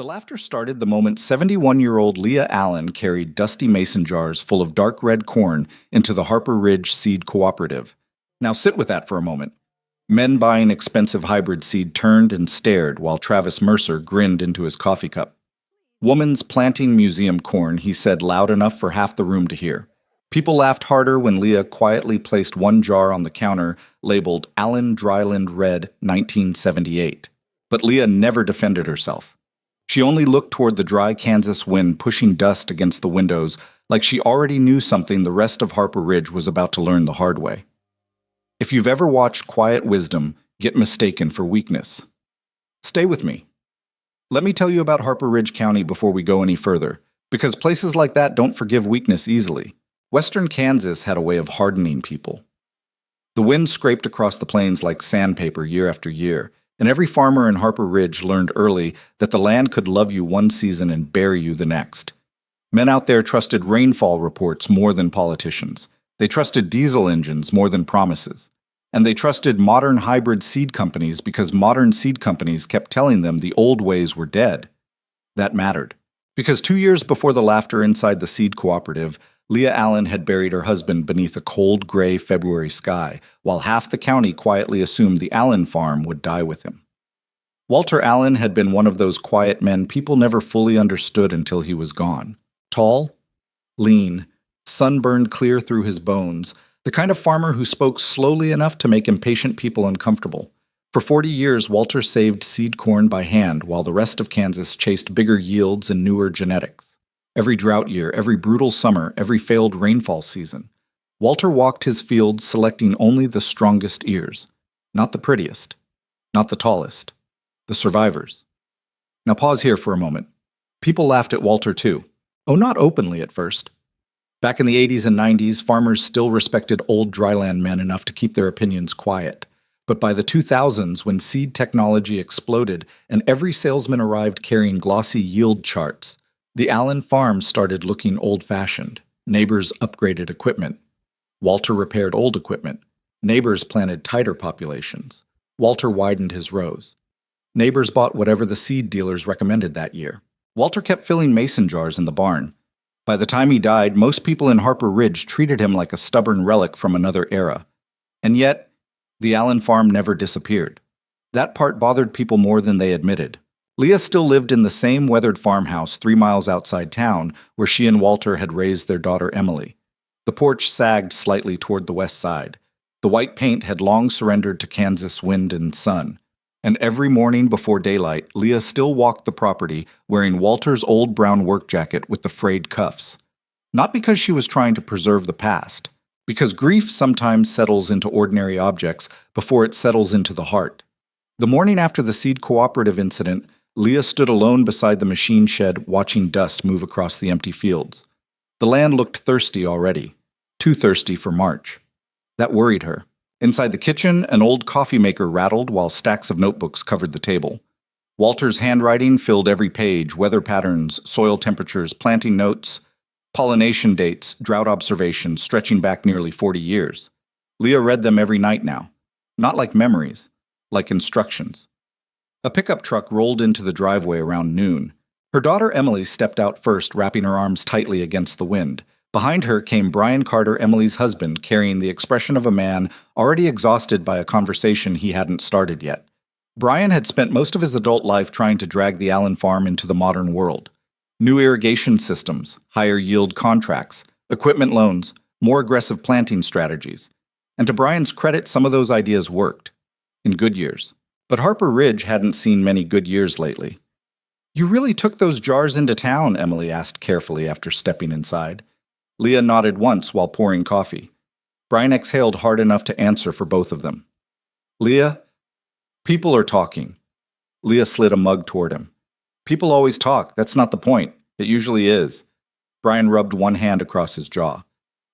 The laughter started the moment 71-year-old Leah Allen carried dusty mason jars full of dark red corn into the Harper Ridge Seed Cooperative. Now sit with that for a moment. Men buying expensive hybrid seed turned and stared while Travis Mercer grinned into his coffee cup. "Woman's planting museum corn," he said loud enough for half the room to hear. People laughed harder when Leah quietly placed one jar on the counter labeled Allen Dryland Red 1978. But Leah never defended herself. She only looked toward the dry Kansas wind pushing dust against the windows like she already knew something the rest of Harper Ridge was about to learn the hard way. If you've ever watched quiet wisdom get mistaken for weakness, stay with me. Let me tell you about Harper Ridge County before we go any further, because places like that don't forgive weakness easily. Western Kansas had a way of hardening people. The wind scraped across the plains like sandpaper year after year, and every farmer in Harper Ridge learned early that the land could love you one season and bury you the next. Men out there trusted rainfall reports more than politicians. They trusted diesel engines more than promises. And they trusted modern hybrid seed companies because modern seed companies kept telling them the old ways were dead. That mattered. Because 2 years before the laughter inside the seed cooperative, Leah Allen had buried her husband beneath a cold, gray February sky, while half the county quietly assumed the Allen farm would die with him. Walter Allen had been one of those quiet men people never fully understood until he was gone. Tall, lean, sunburned clear through his bones, the kind of farmer who spoke slowly enough to make impatient people uncomfortable. For 40 years, Walter saved seed corn by hand while the rest of Kansas chased bigger yields and newer genetics. Every drought year, every brutal summer, every failed rainfall season, Walter walked his fields selecting only the strongest ears. Not the prettiest, not the tallest, the survivors. Now pause here for a moment. People laughed at Walter too. Oh, not openly at first. Back in the 80s and 90s, farmers still respected old dryland men enough to keep their opinions quiet. But by the 2000s, when seed technology exploded and every salesman arrived carrying glossy yield charts, the Allen farm started looking old-fashioned. Neighbors upgraded equipment. Walter repaired old equipment. Neighbors planted tighter populations. Walter widened his rows. Neighbors bought whatever the seed dealers recommended that year. Walter kept filling mason jars in the barn. By the time he died, most people in Harper Ridge treated him like a stubborn relic from another era. And yet, the Allen farm never disappeared. That part bothered people more than they admitted. Leah still lived in the same weathered farmhouse 3 miles outside town where she and Walter had raised their daughter Emily. The porch sagged slightly toward the west side. The white paint had long surrendered to Kansas wind and sun. And every morning before daylight, Leah still walked the property wearing Walter's old brown work jacket with the frayed cuffs. Not because she was trying to preserve the past, because grief sometimes settles into ordinary objects before it settles into the heart. The morning after the seed cooperative incident, Leah stood alone beside the machine shed watching dust move across the empty fields. The land looked thirsty already, too thirsty for March. That worried her. Inside the kitchen, an old coffee maker rattled while stacks of notebooks covered the table. Walter's handwriting filled every page: weather patterns, soil temperatures, planting notes, pollination dates, drought observations stretching back nearly 40 years. Leah read them every night now. Not like memories, like instructions. A pickup truck rolled into the driveway around noon. Her daughter Emily stepped out first, wrapping her arms tightly against the wind. Behind her came Brian Carter, Emily's husband, carrying the expression of a man already exhausted by a conversation he hadn't started yet. Brian had spent most of his adult life trying to drag the Allen farm into the modern world. New irrigation systems, higher yield contracts, equipment loans, more aggressive planting strategies. And to Brian's credit, some of those ideas worked. In good years. But Harper Ridge hadn't seen many good years lately. "You really took those jars into town?" Emily asked carefully after stepping inside. Leah nodded once while pouring coffee. Brian exhaled hard enough to answer for both of them. "Leah, people are talking." Leah slid a mug toward him. "People always talk. That's not the point. It usually is." Brian rubbed one hand across his jaw.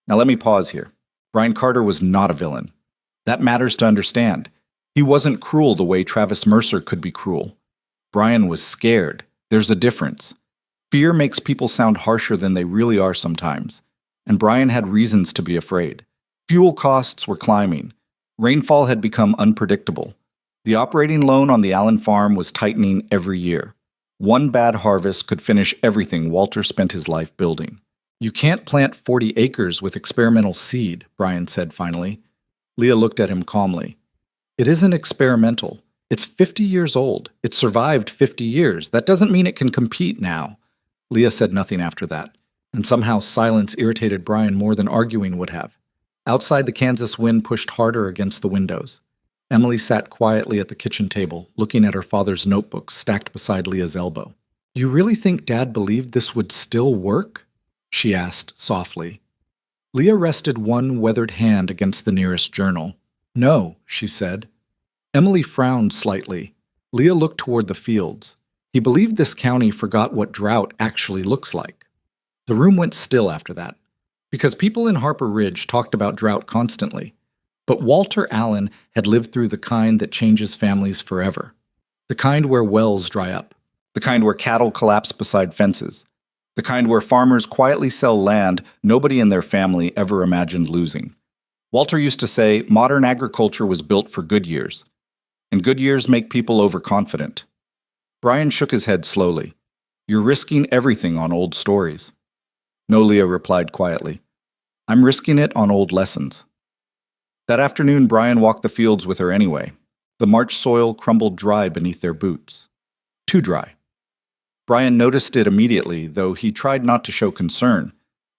"Now let me pause here. Brian Carter was not a villain. That matters to understand. He wasn't cruel the way Travis Mercer could be cruel. Brian was scared. There's a difference. Fear makes people sound harsher than they really are sometimes. And Brian had reasons to be afraid. Fuel costs were climbing. Rainfall had become unpredictable. The operating loan on the Allen farm was tightening every year. One bad harvest could finish everything Walter spent his life building. You can't plant 40 acres with experimental seed, Brian said finally. Leah looked at him calmly. It isn't experimental. It's 50 years old. It survived 50 years. That doesn't mean it can compete now. Leah said nothing after that, and somehow silence irritated Brian more than arguing would have. Outside, the Kansas wind pushed harder against the windows. Emily sat quietly at the kitchen table, looking at her father's notebooks stacked beside Leah's elbow. You really think Dad believed this would still work? She asked softly. Leah rested one weathered hand against the nearest journal. No, she said. Emily frowned slightly. Leah looked toward the fields. He believed this county forgot what drought actually looks like. The room went still after that, because people in Harper Ridge talked about drought constantly. But Walter Allen had lived through the kind that changes families forever. The kind where wells dry up. The kind where cattle collapse beside fences. The kind where farmers quietly sell land nobody in their family ever imagined losing. Walter used to say modern agriculture was built for good years, and good years make people overconfident. Brian shook his head slowly. You're risking everything on old stories. No, Leah replied quietly. I'm risking it on old lessons. That afternoon, Brian walked the fields with her anyway. The March soil crumbled dry beneath their boots. Too dry. Brian noticed it immediately, though he tried not to show concern.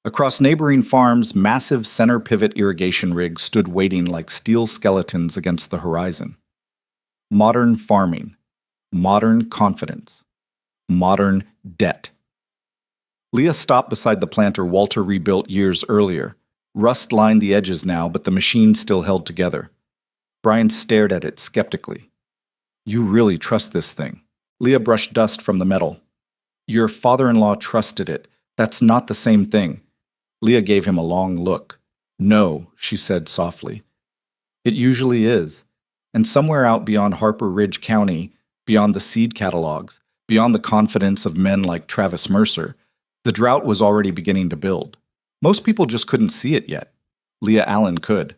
Across neighboring farms, massive center pivot irrigation rigs stood waiting like steel skeletons against the horizon. Modern farming. Modern confidence. Modern debt. Leah stopped beside the planter Walter rebuilt years earlier. Rust lined the edges now, but the machine still held together. Brian stared at it skeptically. You really trust this thing? Leah brushed dust from the metal. Your father-in-law trusted it. That's not the same thing. Leah gave him a long look. No, she said softly. It usually is. And somewhere out beyond Harper Ridge County, beyond the seed catalogs, beyond the confidence of men like Travis Mercer, the drought was already beginning to build. Most people just couldn't see it yet. Leah Allen could,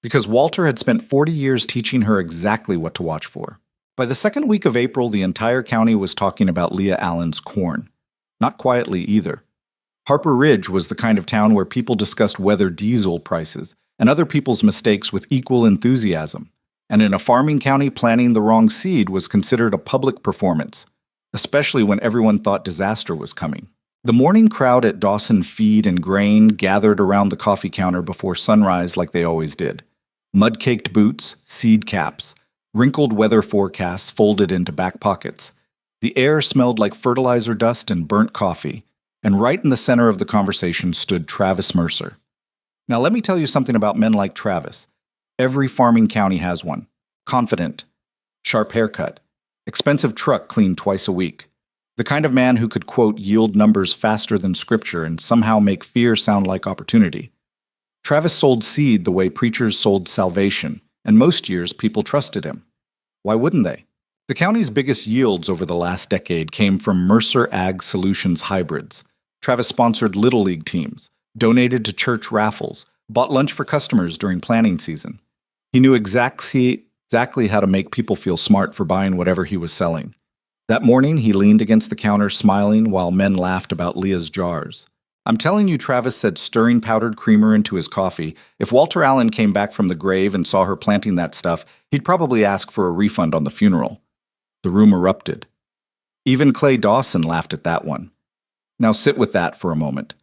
because Walter had spent 40 years teaching her exactly what to watch for. By the second week of April, the entire county was talking about Leah Allen's corn. Not quietly either. Harper Ridge was the kind of town where people discussed weather diesel prices and other people's mistakes with equal enthusiasm. And in a farming county, planting the wrong seed was considered a public performance, especially when everyone thought disaster was coming. The morning crowd at Dawson Feed and Grain gathered around the coffee counter before sunrise like they always did. Mud-caked boots, seed caps, wrinkled weather forecasts folded into back pockets. The air smelled like fertilizer dust and burnt coffee, and right in the center of the conversation stood Travis Mercer. Now let me tell you something about men like Travis. Every farming county has one. Confident, sharp haircut, expensive truck cleaned twice a week. The kind of man who could, quote, yield numbers faster than scripture and somehow make fear sound like opportunity. Travis sold seed the way preachers sold salvation, and most years people trusted him. Why wouldn't they? The county's biggest yields over the last decade came from Mercer Ag Solutions hybrids. Travis sponsored Little League teams, donated to church raffles, bought lunch for customers during planting season. He knew exactly how to make people feel smart for buying whatever he was selling. That morning, he leaned against the counter smiling while men laughed about Leah's jars. I'm telling you, Travis said stirring powdered creamer into his coffee. If Walter Allen came back from the grave and saw her planting that stuff, he'd probably ask for a refund on the funeral. The room erupted. Even Clay Dawson laughed at that one. Now sit with that for a moment.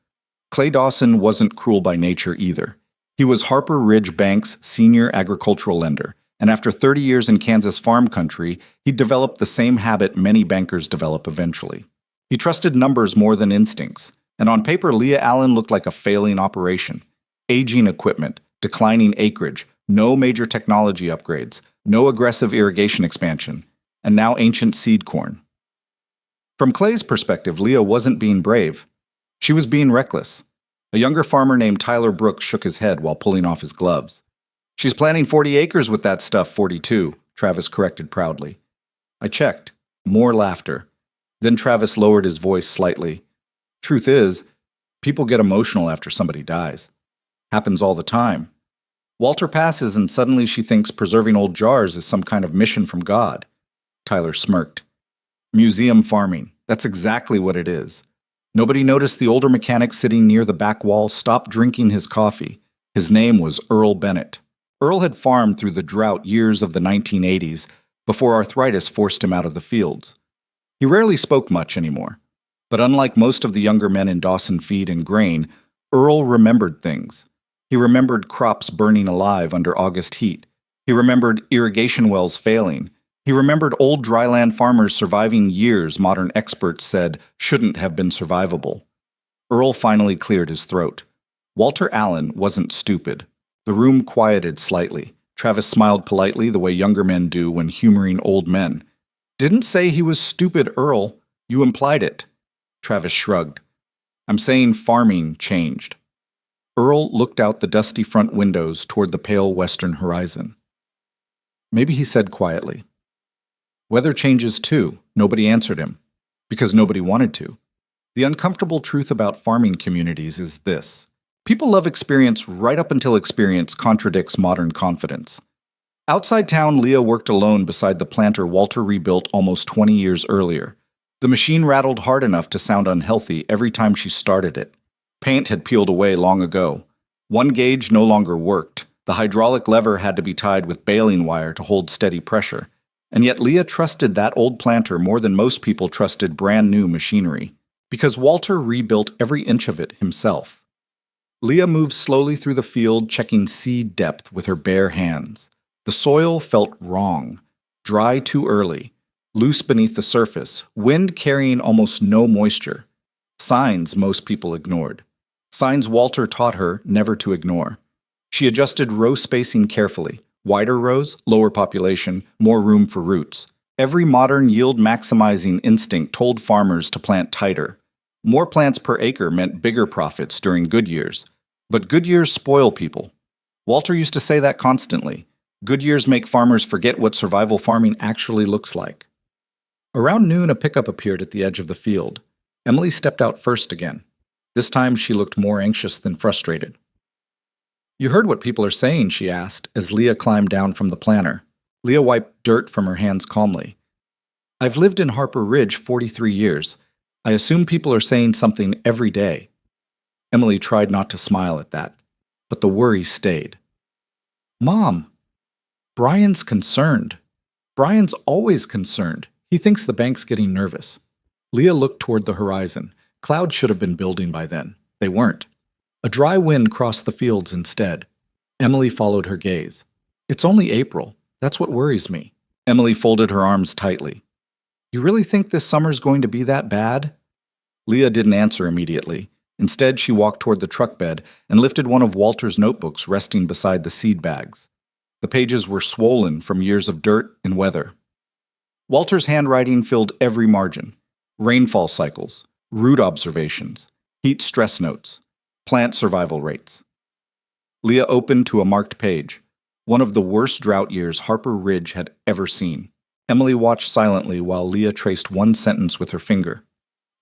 Clay Dawson wasn't cruel by nature either. He was Harper Ridge Bank's senior agricultural lender, and after 30 years in Kansas farm country, he developed the same habit many bankers develop eventually. He trusted numbers more than instincts, and on paper, Leah Allen looked like a failing operation. Aging equipment, declining acreage, no major technology upgrades, no aggressive irrigation expansion, and now ancient seed corn. From Clay's perspective, Leah wasn't being brave. She was being reckless. A younger farmer named Tyler Brooks shook his head while pulling off his gloves. She's planting 40 acres with that stuff, 42, Travis corrected proudly. I checked. More laughter. Then Travis lowered his voice slightly. Truth is, people get emotional after somebody dies. Happens all the time. Walter passes and suddenly she thinks preserving old jars is some kind of mission from God. Tyler smirked. Museum farming. That's exactly what it is. Nobody noticed the older mechanic sitting near the back wall stop drinking his coffee. His name was Earl Bennett. Earl had farmed through the drought years of the 1980s before arthritis forced him out of the fields. He rarely spoke much anymore. But unlike most of the younger men in Dawson Feed and Grain, Earl remembered things. He remembered crops burning alive under August heat. He remembered irrigation wells failing. He remembered old dryland farmers surviving years modern experts said shouldn't have been survivable. Earl finally cleared his throat. Walter Allen wasn't stupid. The room quieted slightly. Travis smiled politely the way younger men do when humoring old men. Didn't say he was stupid, Earl. You implied it. Travis shrugged. I'm saying farming changed. Earl looked out the dusty front windows toward the pale western horizon. Maybe he said quietly. Weather changes too. Nobody answered him. Because nobody wanted to. The uncomfortable truth about farming communities is this. People love experience right up until experience contradicts modern confidence. Outside town, Leah worked alone beside the planter Walter rebuilt almost 20 years earlier. The machine rattled hard enough to sound unhealthy every time she started it. Paint had peeled away long ago. One gauge no longer worked. The hydraulic lever had to be tied with baling wire to hold steady pressure. And yet Leah trusted that old planter more than most people trusted brand new machinery. Because Walter rebuilt every inch of it himself. Leah moved slowly through the field, checking seed depth with her bare hands. The soil felt wrong. Dry too early. Loose beneath the surface. Wind carrying almost no moisture. Signs most people ignored. Signs Walter taught her never to ignore. She adjusted row spacing carefully. Wider rows, lower population, more room for roots. Every modern yield-maximizing instinct told farmers to plant tighter. More plants per acre meant bigger profits during good years. But good years spoil people. Walter used to say that constantly. Good years make farmers forget what survival farming actually looks like. Around noon, a pickup appeared at the edge of the field. Emily stepped out first again. This time she looked more anxious than frustrated. You heard what people are saying, she asked, as Leah climbed down from the planter. Leah wiped dirt from her hands calmly. I've lived in Harper Ridge 43 years. I assume people are saying something every day. Emily tried not to smile at that, but the worry stayed. Mom, Brian's concerned. Brian's always concerned. He thinks the bank's getting nervous. Leah looked toward the horizon. Clouds should have been building by then. They weren't. A dry wind crossed the fields instead. Emily followed her gaze. It's only April. That's what worries me. Emily folded her arms tightly. You really think this summer's going to be that bad? Leah didn't answer immediately. Instead, she walked toward the truck bed and lifted one of Walter's notebooks resting beside the seed bags. The pages were swollen from years of dirt and weather. Walter's handwriting filled every margin. Rainfall cycles, root observations, heat stress notes, plant survival rates. Leah opened to a marked page, one of the worst drought years Harper Ridge had ever seen. Emily watched silently while Leah traced one sentence with her finger.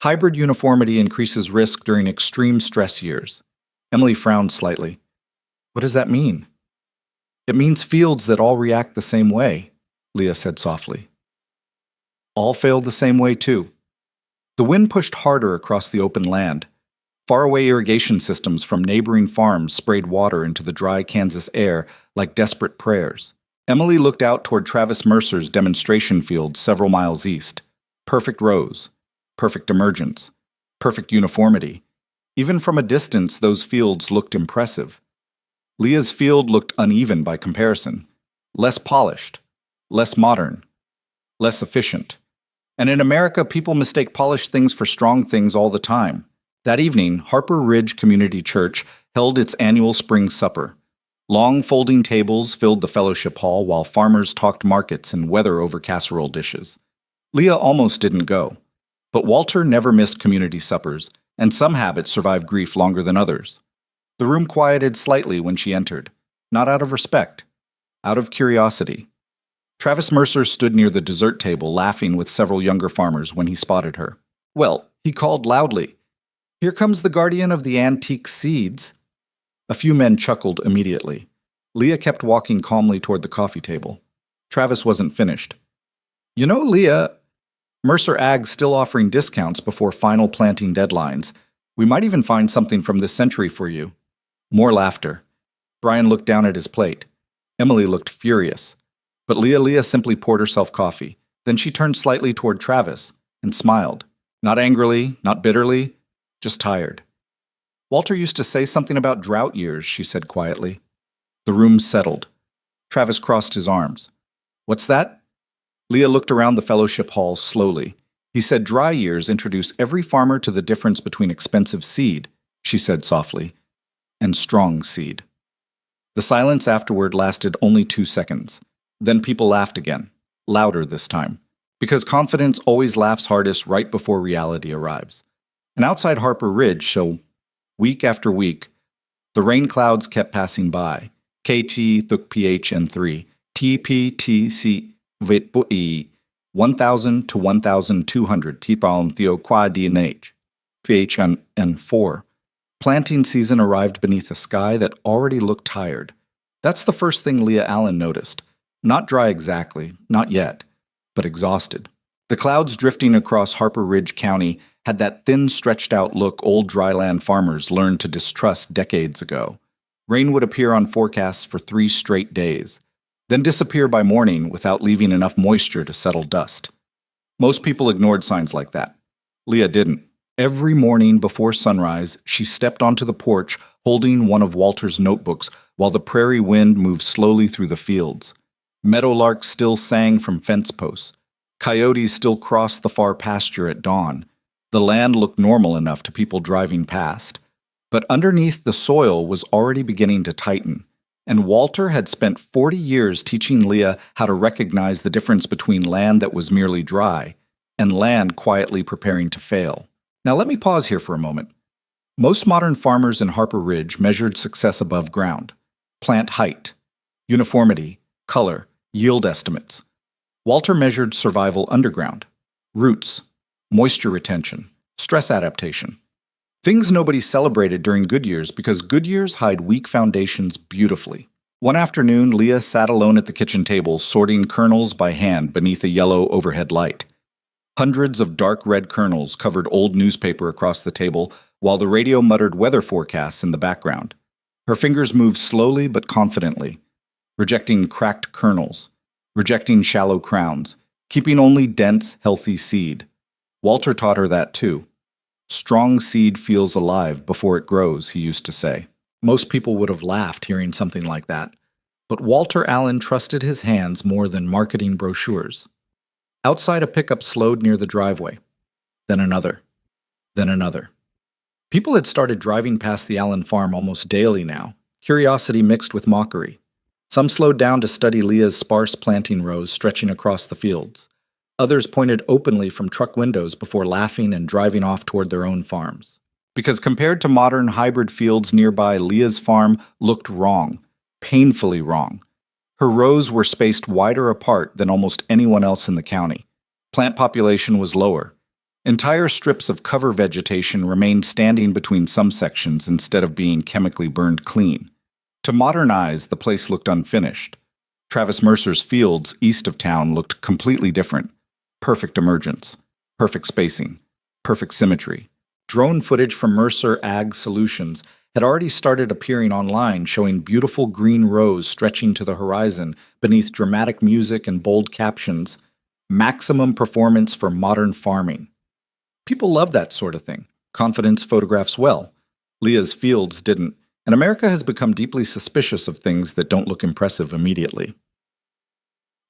Hybrid uniformity increases risk during extreme stress years. Emily frowned slightly. What does that mean? It means fields that all react the same way, Leah said softly. All failed the same way too. The wind pushed harder across the open land. Faraway irrigation systems from neighboring farms sprayed water into the dry Kansas air like desperate prayers. Emily looked out toward Travis Mercer's demonstration field several miles east. Perfect rows, perfect emergence, perfect uniformity. Even from a distance, those fields looked impressive. Leah's field looked uneven by comparison. Less polished, less modern, less efficient. And in America, people mistake polished things for strong things all the time. That evening, Harper Ridge Community Church held its annual spring supper. Long folding tables filled the fellowship hall while farmers talked markets and weather over casserole dishes. Leah almost didn't go. But Walter never missed community suppers, and some habits survive grief longer than others. The room quieted slightly when she entered, not out of respect, out of curiosity. Travis Mercer stood near the dessert table laughing with several younger farmers when he spotted her. Well, he called loudly, "Here comes the guardian of the antique seeds." A few men chuckled immediately. Leah kept walking calmly toward the coffee table. Travis wasn't finished. You know, Leah, Mercer Ag's still offering discounts before final planting deadlines. We might even find something from this century for you. More laughter. Brian looked down at his plate. Emily looked furious. But Leah simply poured herself coffee. Then she turned slightly toward Travis and smiled. Not angrily, not bitterly, just tired. Walter used to say something about drought years, she said quietly. The room settled. Travis crossed his arms. What's that? Leah looked around the fellowship hall slowly. He said dry years introduce every farmer to the difference between expensive seed, she said softly, and strong seed. The silence afterward lasted only 2 seconds. Then people laughed again, louder this time, because confidence always laughs hardest right before reality arrives. And outside Harper Ridge, so week after week, the rain clouds kept passing by. KT Thuk PHN3, TPTC Vitpui, 1000 to 1200 Tipalm Theo Qua DNH, PHN4. Planting season arrived beneath a sky that already looked tired. That's the first thing Leah Allen noticed. Not dry exactly, not yet, but exhausted. The clouds drifting across Harper Ridge County had that thin, stretched-out look old dryland farmers learned to distrust decades ago. Rain would appear on forecasts for 3 straight days, then disappear by morning without leaving enough moisture to settle dust. Most people ignored signs like that. Leah didn't. Every morning before sunrise, she stepped onto the porch holding one of Walter's notebooks while the prairie wind moved slowly through the fields. Meadowlarks still sang from fence posts. Coyotes still crossed the far pasture at dawn. The land looked normal enough to people driving past. But underneath the soil was already beginning to tighten, and Walter had spent 40 years teaching Leah how to recognize the difference between land that was merely dry and land quietly preparing to fail. Now let me pause here for a moment. Most modern farmers in Harper Ridge measured success above ground. Plant height, uniformity, color, yield estimates. Walter measured survival underground. Roots, moisture retention, stress adaptation. Things nobody celebrated during good years because good years hide weak foundations beautifully. One afternoon, Leah sat alone at the kitchen table, sorting kernels by hand beneath a yellow overhead light. Hundreds of dark red kernels covered old newspaper across the table, while the radio muttered weather forecasts in the background. Her fingers moved slowly but confidently, rejecting cracked kernels, rejecting shallow crowns, keeping only dense, healthy seed. Walter taught her that too. Strong seed feels alive before it grows, he used to say. Most people would have laughed hearing something like that, but Walter Allen trusted his hands more than marketing brochures. Outside, a pickup slowed near the driveway. Then another. Then another. People had started driving past the Allen farm almost daily now, curiosity mixed with mockery. Some slowed down to study Leah's sparse planting rows stretching across the fields. Others pointed openly from truck windows before laughing and driving off toward their own farms. Because compared to modern hybrid fields nearby, Leah's farm looked wrong, painfully wrong. Her rows were spaced wider apart than almost anyone else in the county. Plant population was lower. Entire strips of cover vegetation remained standing between some sections instead of being chemically burned clean. To modern eyes, the place looked unfinished. Travis Mercer's fields east of town looked completely different. Perfect emergence, perfect spacing, perfect symmetry. Drone footage from Mercer Ag Solutions had already started appearing online, showing beautiful green rows stretching to the horizon beneath dramatic music and bold captions, "Maximum performance for modern farming." People love that sort of thing. Confidence photographs well. Leah's fields didn't, and America has become deeply suspicious of things that don't look impressive immediately.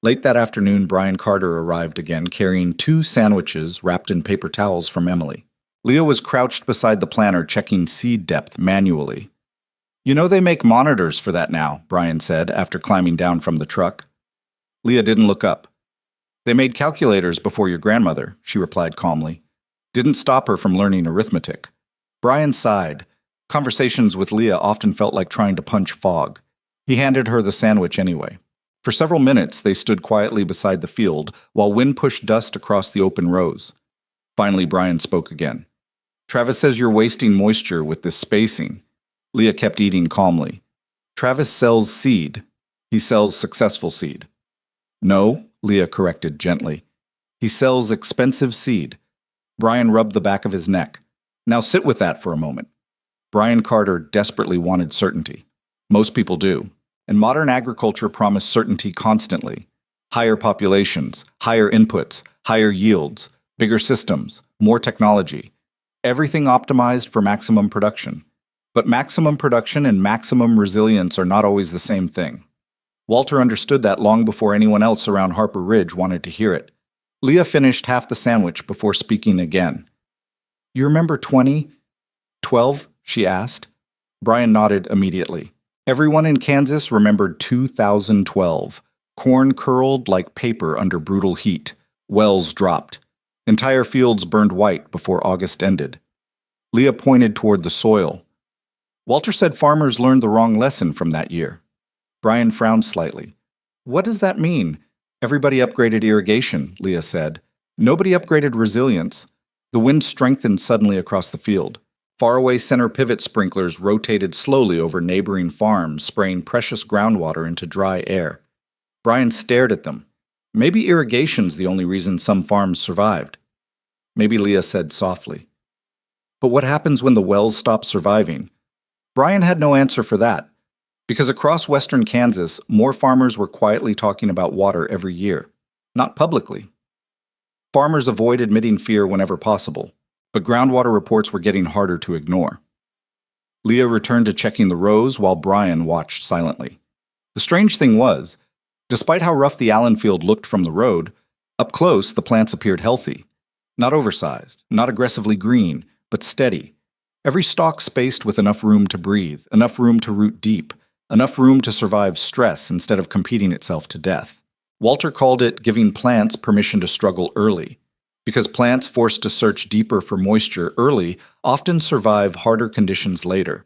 Late that afternoon, Brian Carter arrived again, carrying 2 sandwiches wrapped in paper towels from Emily. Leah was crouched beside the planter, checking seed depth manually. "You know they make monitors for that now," Brian said, after climbing down from the truck. Leah didn't look up. "They made calculators before your grandmother," she replied calmly. Didn't stop her from learning arithmetic. Brian sighed. Conversations with Leah often felt like trying to punch fog. He handed her the sandwich anyway. For several minutes, they stood quietly beside the field, while wind pushed dust across the open rows. Finally, Brian spoke again. "Travis says you're wasting moisture with this spacing." Leah kept eating calmly. "Travis sells seed. He sells successful seed." "No," Leah corrected gently. He sells expensive seed. Brian rubbed the back of his neck. Now sit with that for a moment. Brian Carter desperately wanted certainty. Most people do. And modern agriculture promised certainty constantly. Higher populations, higher inputs, higher yields, bigger systems, more technology. Everything optimized for maximum production. But maximum production and maximum resilience are not always the same thing. Walter understood that long before anyone else around Harper Ridge wanted to hear it. Leah finished half the sandwich before speaking again. "You remember 2012?" she asked. Brian nodded immediately. Everyone in Kansas remembered 2012. Corn curled like paper under brutal heat. Wells dropped. Entire fields burned white before August ended. Leah pointed toward the soil. Walter said farmers learned the wrong lesson from that year. Brian frowned slightly. "What does that mean?" "Everybody upgraded irrigation," Leah said. "Nobody upgraded resilience." The wind strengthened suddenly across the field. Faraway center pivot sprinklers rotated slowly over neighboring farms, spraying precious groundwater into dry air. Brian stared at them. "Maybe irrigation's the only reason some farms survived." Maybe, Leah said softly. "But what happens when the wells stop surviving?" Brian had no answer for that, because across western Kansas, more farmers were quietly talking about water every year. Not publicly. Farmers avoid admitting fear whenever possible, but groundwater reports were getting harder to ignore. Leah returned to checking the rows while Brian watched silently. The strange thing was, despite how rough the Allen field looked from the road, up close the plants appeared healthy. Not oversized, not aggressively green, but steady. Every stalk spaced with enough room to breathe, enough room to root deep, enough room to survive stress instead of competing itself to death. Walter called it giving plants permission to struggle early, because plants forced to search deeper for moisture early often survive harder conditions later.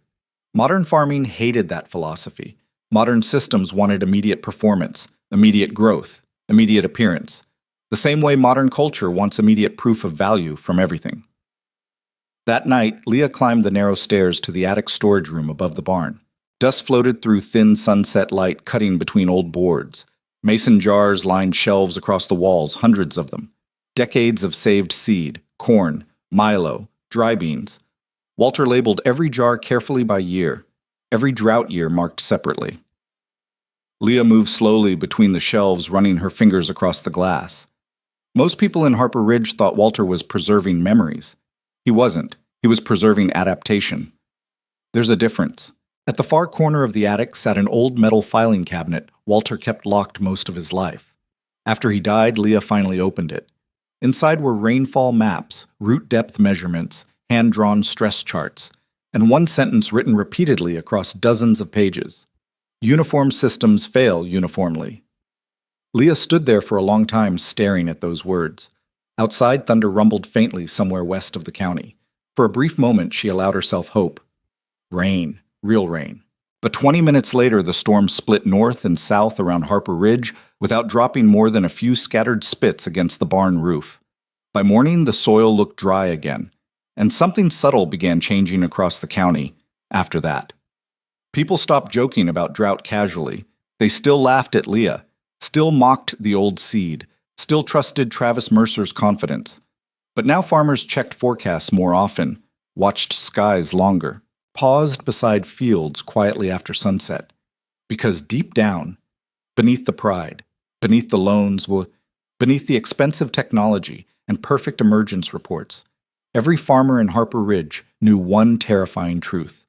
Modern farming hated that philosophy. Modern systems wanted immediate performance, immediate growth, immediate appearance. The same way modern culture wants immediate proof of value from everything. That night, Leah climbed the narrow stairs to the attic storage room above the barn. Dust floated through thin sunset light cutting between old boards. Mason jars lined shelves across the walls, hundreds of them. Decades of saved seed, corn, milo, dry beans. Walter labeled every jar carefully by year, every drought year marked separately. Leah moved slowly between the shelves, running her fingers across the glass. Most people in Harper Ridge thought Walter was preserving memories. He wasn't. He was preserving adaptation. There's a difference. At the far corner of the attic sat an old metal filing cabinet Walter kept locked most of his life. After he died, Leah finally opened it. Inside were rainfall maps, root depth measurements, hand-drawn stress charts, and one sentence written repeatedly across dozens of pages. Uniform systems fail uniformly. Leah stood there for a long time staring at those words. Outside, thunder rumbled faintly somewhere west of the county. For a brief moment, she allowed herself hope. Rain. Real rain. But 20 minutes later, the storm split north and south around Harper Ridge without dropping more than a few scattered spits against the barn roof. By morning, the soil looked dry again, and something subtle began changing across the county after that. People stopped joking about drought casually. They still laughed at Leah, still mocked the old seed, still trusted Travis Mercer's confidence. But now farmers checked forecasts more often, watched skies longer, paused beside fields quietly after sunset. Because deep down, beneath the pride, beneath the loans, beneath the expensive technology and perfect emergence reports, every farmer in Harper Ridge knew one terrifying truth.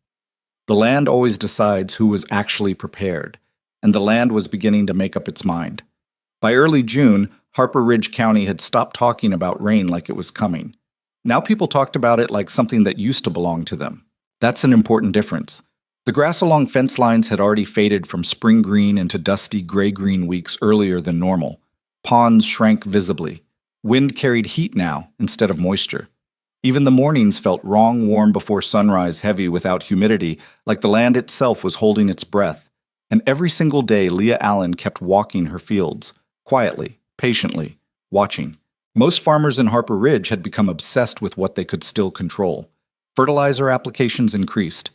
The land always decides who was actually prepared, and the land was beginning to make up its mind. By early June, Harper Ridge County had stopped talking about rain like it was coming. Now people talked about it like something that used to belong to them. That's an important difference. The grass along fence lines had already faded from spring green into dusty gray-green weeks earlier than normal. Ponds shrank visibly. Wind carried heat now instead of moisture. Even the mornings felt wrong warm before sunrise, heavy without humidity, like the land itself was holding its breath. And every single day Leah Allen kept walking her fields, quietly, patiently, watching. Most farmers in Harper Ridge had become obsessed with what they could still control. Fertilizer applications increased.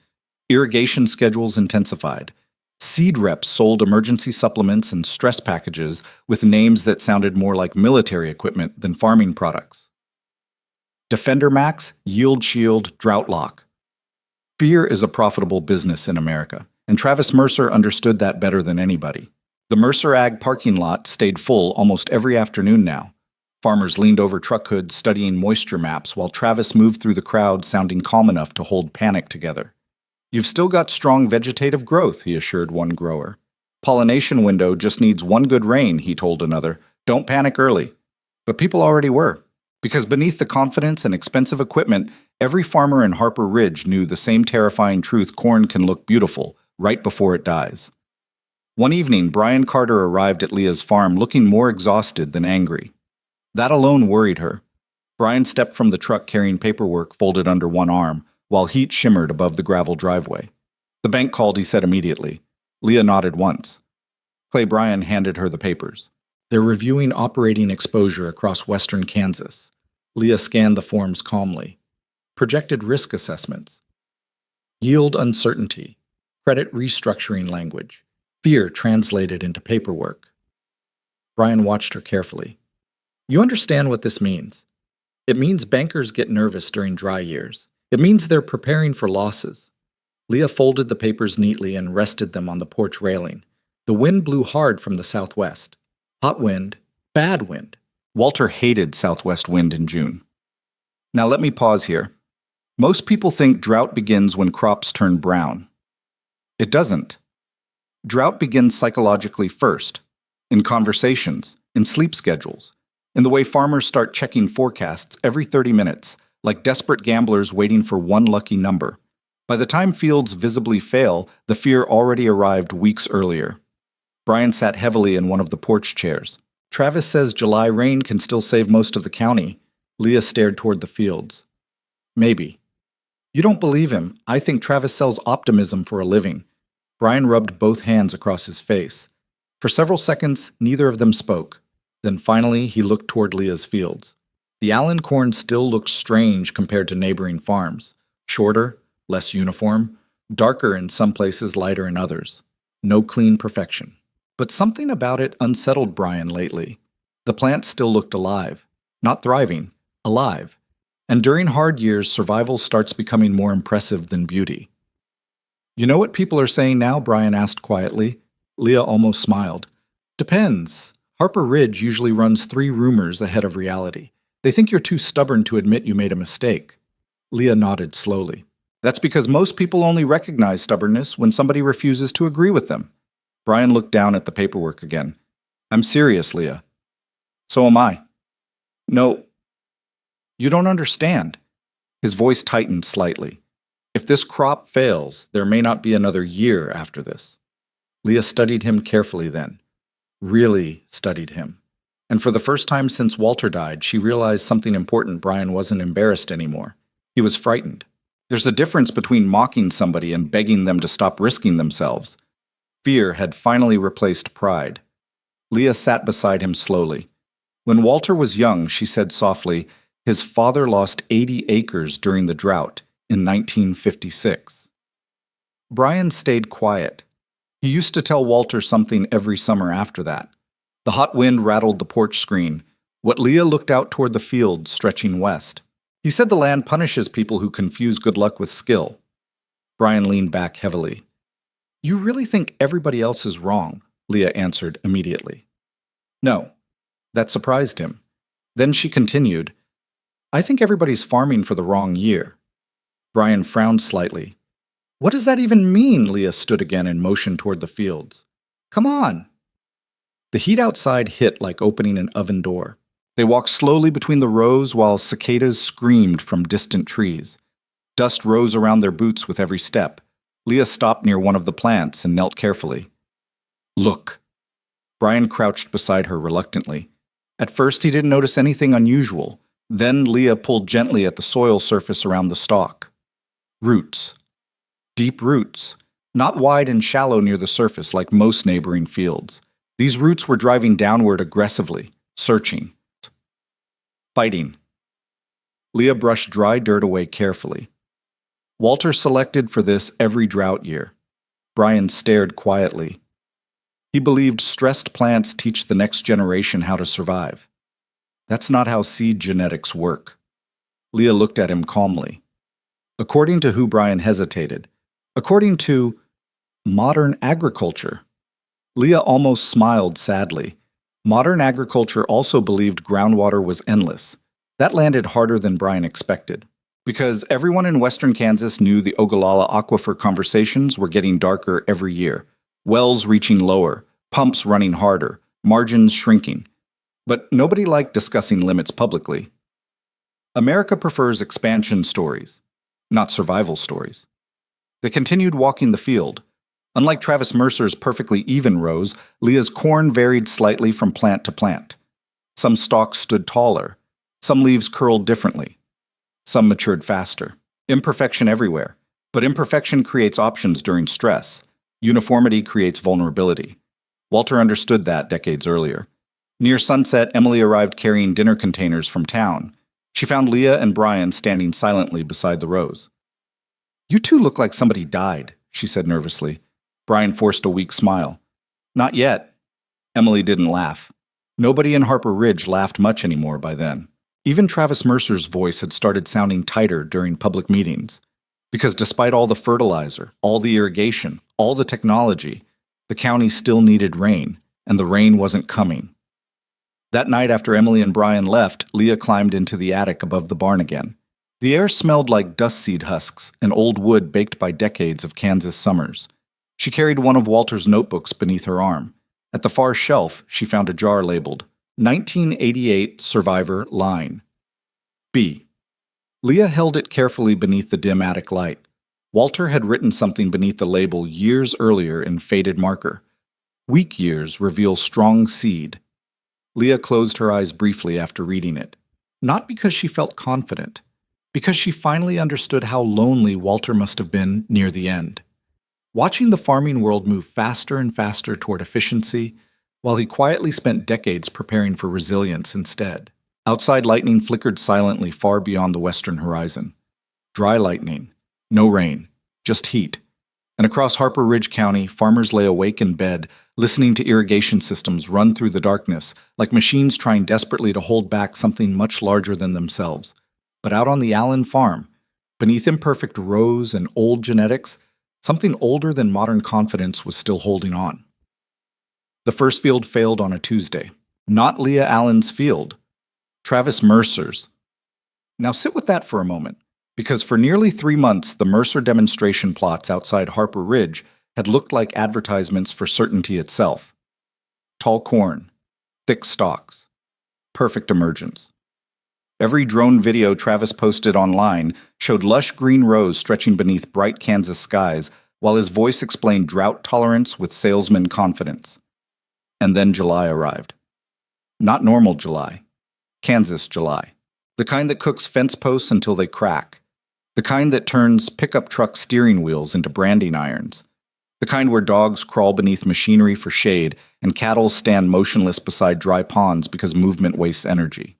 Irrigation schedules intensified. Seed reps sold emergency supplements and stress packages with names that sounded more like military equipment than farming products. Defender Max, Yield Shield, Drought Lock. Fear is a profitable business in America, and Travis Mercer understood that better than anybody. The Mercer Ag parking lot stayed full almost every afternoon now. Farmers leaned over truck hoods studying moisture maps while Travis moved through the crowd sounding calm enough to hold panic together. "You've still got strong vegetative growth," he assured one grower. "Pollination window just needs one good rain," he told another. "Don't panic early." But people already were. Because beneath the confidence and expensive equipment, every farmer in Harper Ridge knew the same terrifying truth: corn can look beautiful right before it dies. One evening, Brian Carter arrived at Leah's farm looking more exhausted than angry. That alone worried her. Brian stepped from the truck carrying paperwork folded under one arm, while heat shimmered above the gravel driveway. "The bank called," he said immediately. Leah nodded once. Clay Bryan handed her the papers. "They're reviewing operating exposure across western Kansas." Leah scanned the forms calmly. Projected risk assessments. Yield uncertainty. Credit restructuring language. Fear translated into paperwork. Brian watched her carefully. "You understand what this means. It means bankers get nervous during dry years. It means they're preparing for losses." Leah folded the papers neatly and rested them on the porch railing. The wind blew hard from the southwest. Hot wind, bad wind. Walter hated southwest wind in June. Now let me pause here. Most people think drought begins when crops turn brown. It doesn't. Drought begins psychologically first, in conversations, in sleep schedules, in the way farmers start checking forecasts every 30 minutes, like desperate gamblers waiting for one lucky number. By the time fields visibly fail, the fear already arrived weeks earlier. Brian sat heavily in one of the porch chairs. "Travis says July rain can still save most of the county." Leah stared toward the fields. "Maybe." "You don't believe him. I think Travis sells optimism for a living." Brian rubbed both hands across his face. For several seconds, neither of them spoke. Then finally, he looked toward Leah's fields. The Allen corn still looked strange compared to neighboring farms. Shorter, less uniform, darker in some places, lighter in others. No clean perfection. But something about it unsettled Brian lately. The plant still looked alive. Not thriving, alive. And during hard years, survival starts becoming more impressive than beauty. "You know what people are saying now?" Brian asked quietly. Leah almost smiled. "Depends. Harper Ridge usually runs 3 rumors ahead of reality. They think you're too stubborn to admit you made a mistake." Leah nodded slowly. "That's because most people only recognize stubbornness when somebody refuses to agree with them." Brian looked down at the paperwork again. "I'm serious, Leah." "So am I." "No, you don't understand." His voice tightened slightly. "If this crop fails, there may not be another year after this." Leah studied him carefully then. Really studied him. And for the first time since Walter died, she realized something important. Brian wasn't embarrassed anymore. He was frightened. There's a difference between mocking somebody and begging them to stop risking themselves. Fear had finally replaced pride. Leah sat beside him slowly. When Walter was young, she said softly, his father lost 80 acres during the drought in 1956. Brian stayed quiet. He used to tell Walter something every summer after that. The hot wind rattled the porch screen. What Leah looked out toward the field stretching west. He said the land punishes people who confuse good luck with skill. Brian leaned back heavily. "You really think everybody else is wrong?" Leah answered immediately. "No." That surprised him. Then she continued, "I think everybody's farming for the wrong year." Brian frowned slightly. "What does that even mean?" Leah stood again and motioned toward the fields. "Come on." The heat outside hit like opening an oven door. They walked slowly between the rows while cicadas screamed from distant trees. Dust rose around their boots with every step. Leah stopped near one of the plants and knelt carefully. "Look." Brian crouched beside her reluctantly. At first he didn't notice anything unusual. Then Leah pulled gently at the soil surface around the stalk. Roots. Deep roots. Not wide and shallow near the surface like most neighboring fields. These roots were driving downward aggressively, searching. Fighting. Leah brushed dry dirt away carefully. Walter selected for this every drought year. Brian stared quietly. He believed stressed plants teach the next generation how to survive. That's not how seed genetics work. Leah looked at him calmly. According to who, Brian hesitated. According to modern agriculture. Leah almost smiled sadly. Modern agriculture also believed groundwater was endless. That landed harder than Brian expected. Because everyone in western Kansas knew the Ogallala Aquifer conversations were getting darker every year. Wells reaching lower, pumps running harder, margins shrinking. But nobody liked discussing limits publicly. America prefers expansion stories, not survival stories. They continued walking the field. Unlike Travis Mercer's perfectly even rows, Leah's corn varied slightly from plant to plant. Some stalks stood taller. Some leaves curled differently. Some matured faster. Imperfection everywhere. But imperfection creates options during stress. Uniformity creates vulnerability. Walter understood that decades earlier. Near sunset, Emily arrived carrying dinner containers from town. She found Leah and Brian standing silently beside the rows. "You two look like somebody died," she said nervously. Brian forced a weak smile. "Not yet." Emily didn't laugh. Nobody in Harper Ridge laughed much anymore by then. Even Travis Mercer's voice had started sounding tighter during public meetings. Because despite all the fertilizer, all the irrigation, all the technology, the county still needed rain, and the rain wasn't coming. That night after Emily and Brian left, Leah climbed into the attic above the barn again. The air smelled like dust seed husks and old wood baked by decades of Kansas summers. She carried one of Walter's notebooks beneath her arm. At the far shelf, she found a jar labeled 1988 Survivor Line. B. Leah held it carefully beneath the dim attic light. Walter had written something beneath the label years earlier in faded marker. Weak years reveal strong seed. Leah closed her eyes briefly after reading it. Not because she felt confident, because she finally understood how lonely Walter must have been near the end. Watching the farming world move faster and faster toward efficiency, while he quietly spent decades preparing for resilience instead. Outside lightning flickered silently far beyond the western horizon. Dry lightning, no rain, just heat. And across Harper Ridge County, farmers lay awake in bed, listening to irrigation systems run through the darkness, like machines trying desperately to hold back something much larger than themselves. But out on the Allen farm, beneath imperfect rows and old genetics, something older than modern confidence was still holding on. The first field failed on a Tuesday. Not Leah Allen's field. Travis Mercer's. Now sit with that for a moment, because for nearly 3 months the Mercer demonstration plots outside Harper Ridge had looked like advertisements for certainty itself. Tall corn, thick stalks, perfect emergence. Every drone video Travis posted online showed lush green rows stretching beneath bright Kansas skies, while his voice explained drought tolerance with salesman confidence. And then July arrived. Not normal July. Kansas July. The kind that cooks fence posts until they crack. The kind that turns pickup truck steering wheels into branding irons. The kind where dogs crawl beneath machinery for shade and cattle stand motionless beside dry ponds because movement wastes energy.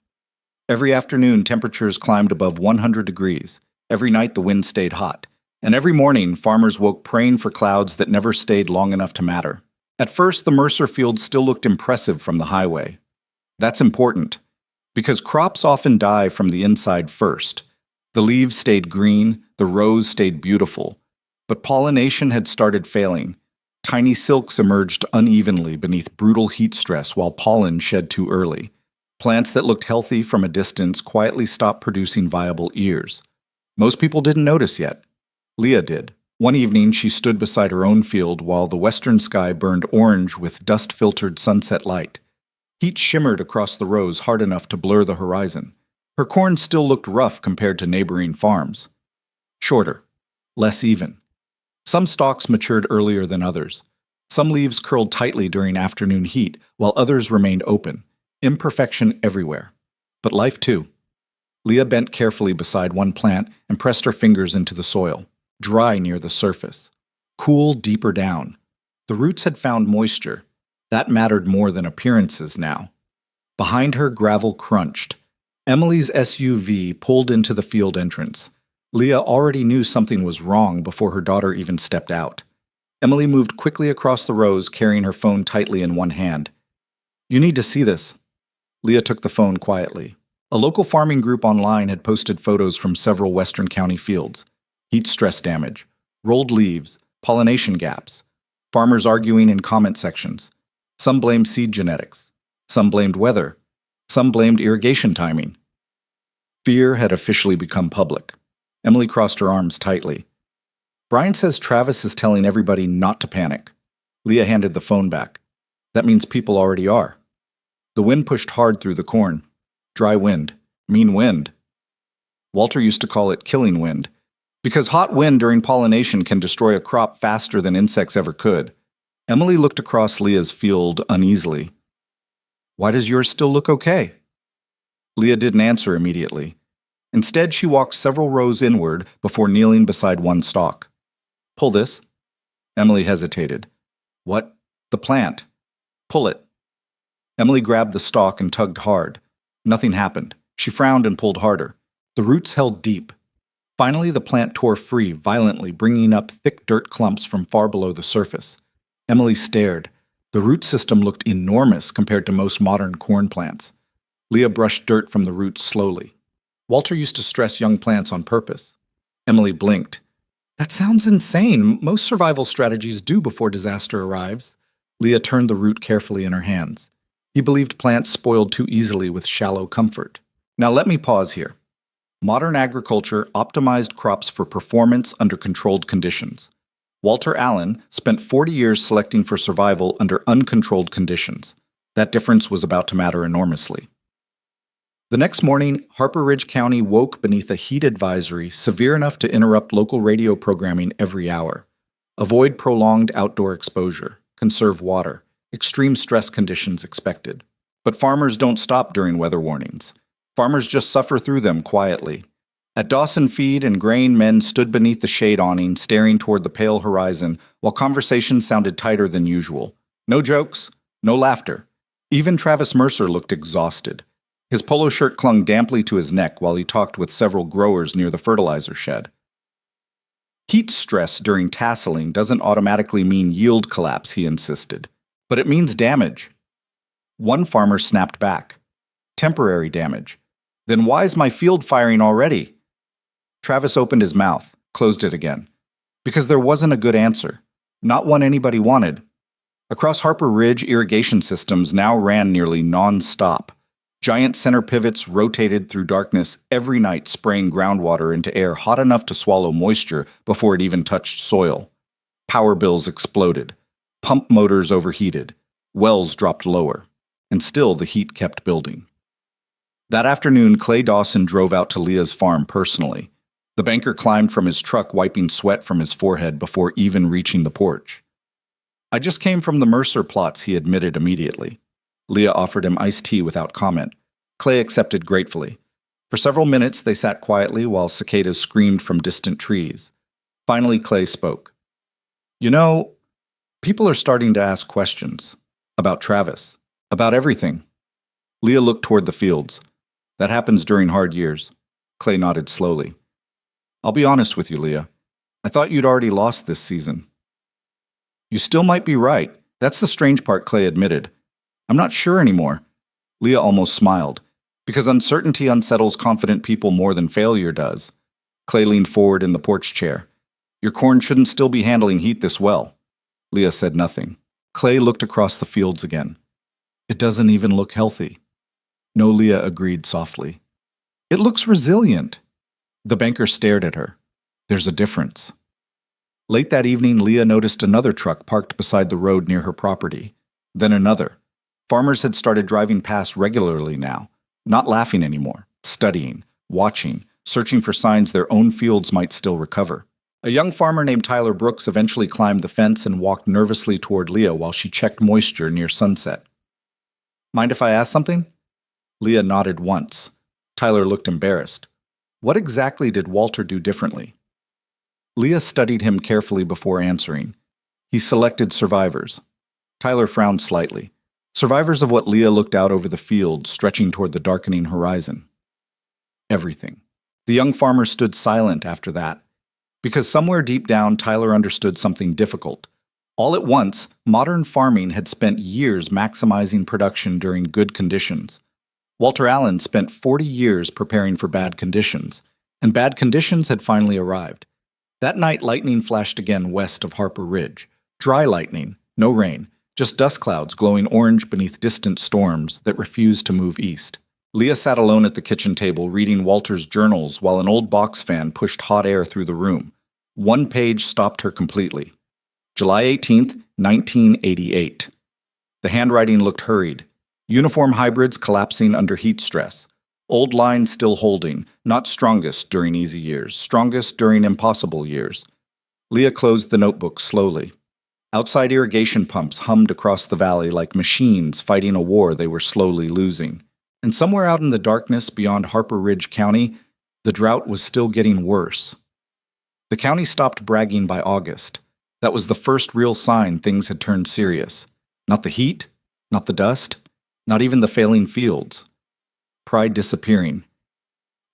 Every afternoon, temperatures climbed above 100 degrees. Every night, the wind stayed hot. And every morning, farmers woke praying for clouds that never stayed long enough to matter. At first, the Mercer field still looked impressive from the highway. That's important, because crops often die from the inside first. The leaves stayed green, the rows stayed beautiful, but pollination had started failing. Tiny silks emerged unevenly beneath brutal heat stress while pollen shed too early. Plants that looked healthy from a distance quietly stopped producing viable ears. Most people didn't notice yet. Leah did. One evening, she stood beside her own field while the western sky burned orange with dust-filtered sunset light. Heat shimmered across the rows hard enough to blur the horizon. Her corn still looked rough compared to neighboring farms. Shorter, less even. Some stalks matured earlier than others. Some leaves curled tightly during afternoon heat, while others remained open. Imperfection everywhere. But life too. Leah bent carefully beside one plant and pressed her fingers into the soil. Dry near the surface. Cool deeper down. The roots had found moisture. That mattered more than appearances now. Behind her, gravel crunched. Emily's SUV pulled into the field entrance. Leah already knew something was wrong before her daughter even stepped out. Emily moved quickly across the rows, carrying her phone tightly in one hand. You need to see this. Leah took the phone quietly. A local farming group online had posted photos from several Western County fields. Heat stress damage, rolled leaves, pollination gaps, farmers arguing in comment sections. Some blamed seed genetics. Some blamed weather. Some blamed irrigation timing. Fear had officially become public. Emily crossed her arms tightly. Brian says Travis is telling everybody not to panic. Leah handed the phone back. That means people already are. The wind pushed hard through the corn. Dry wind. Mean wind. Walter used to call it killing wind, because hot wind during pollination can destroy a crop faster than insects ever could. Emily looked across Leah's field uneasily. Why does yours still look okay? Leah didn't answer immediately. Instead, she walked several rows inward before kneeling beside one stalk. Pull this. Emily hesitated. What? The plant. Pull it. Emily grabbed the stalk and tugged hard. Nothing happened. She frowned and pulled harder. The roots held deep. Finally, the plant tore free, violently, bringing up thick dirt clumps from far below the surface. Emily stared. The root system looked enormous compared to most modern corn plants. Leah brushed dirt from the roots slowly. Walter used to stress young plants on purpose. Emily blinked. That sounds insane. Most survival strategies do before disaster arrives. Leah turned the root carefully in her hands. He believed plants spoiled too easily with shallow comfort. Now let me pause here. Modern agriculture optimized crops for performance under controlled conditions. Walter Allen spent 40 years selecting for survival under uncontrolled conditions. That difference was about to matter enormously. The next morning, Harper Ridge County woke beneath a heat advisory severe enough to interrupt local radio programming every hour. Avoid prolonged outdoor exposure. Conserve water. Extreme stress conditions expected. But farmers don't stop during weather warnings. Farmers just suffer through them quietly. At Dawson Feed and Grain, men stood beneath the shade awning, staring toward the pale horizon, while conversations sounded tighter than usual. No jokes, no laughter. Even Travis Mercer looked exhausted. His polo shirt clung damply to his neck while he talked with several growers near the fertilizer shed. Heat stress during tasseling doesn't automatically mean yield collapse, he insisted. But it means damage. One farmer snapped back. Temporary damage. Then why is my field firing already? Travis opened his mouth, closed it again. Because there wasn't a good answer. Not one anybody wanted. Across Harper Ridge, irrigation systems now ran nearly non-stop. Giant center pivots rotated through darkness every night, spraying groundwater into air hot enough to swallow moisture before it even touched soil. Power bills exploded. Pump motors overheated. Wells dropped lower. And still the heat kept building. That afternoon, Clay Dawson drove out to Leah's farm personally. The banker climbed from his truck, wiping sweat from his forehead before even reaching the porch. I just came from the Mercer plots, he admitted immediately. Leah offered him iced tea without comment. Clay accepted gratefully. For several minutes, they sat quietly while cicadas screamed from distant trees. Finally, Clay spoke. You know, people are starting to ask questions. About Travis. About everything. Leah looked toward the fields. That happens during hard years. Clay nodded slowly. I'll be honest with you, Leah. I thought you'd already lost this season. You still might be right. That's the strange part, Clay admitted. I'm not sure anymore. Leah almost smiled. Because uncertainty unsettles confident people more than failure does. Clay leaned forward in the porch chair. Your corn shouldn't still be handling heat this well. Leah said nothing. Clay looked across the fields again. It doesn't even look healthy. No, Leah agreed softly. It looks resilient. The banker stared at her. There's a difference. Late that evening, Leah noticed another truck parked beside the road near her property. Then another. Farmers had started driving past regularly now, not laughing anymore, studying, watching, searching for signs their own fields might still recover. A young farmer named Tyler Brooks eventually climbed the fence and walked nervously toward Leah while she checked moisture near sunset. Mind if I ask something? Leah nodded once. Tyler looked embarrassed. What exactly did Walter do differently? Leah studied him carefully before answering. He selected survivors. Tyler frowned slightly. Survivors of what Leah looked out over the field, stretching toward the darkening horizon. Everything. The young farmer stood silent after that. Because somewhere deep down, Tyler understood something difficult. All at once, modern farming had spent years maximizing production during good conditions. Walter Allen spent 40 years preparing for bad conditions, and bad conditions had finally arrived. That night, lightning flashed again west of Harper Ridge. Dry lightning, no rain, just dust clouds glowing orange beneath distant storms that refused to move east. Leah sat alone at the kitchen table reading Walter's journals while an old box fan pushed hot air through the room. One page stopped her completely. July 18th, 1988. The handwriting looked hurried. Uniform hybrids collapsing under heat stress. Old line still holding, not strongest during easy years, strongest during impossible years. Leah closed the notebook slowly. Outside irrigation pumps hummed across the valley like machines fighting a war they were slowly losing. And somewhere out in the darkness beyond Harper Ridge County, the drought was still getting worse. The county stopped bragging by August. That was the first real sign things had turned serious. Not the heat, not the dust, not even the failing fields. Pride disappearing.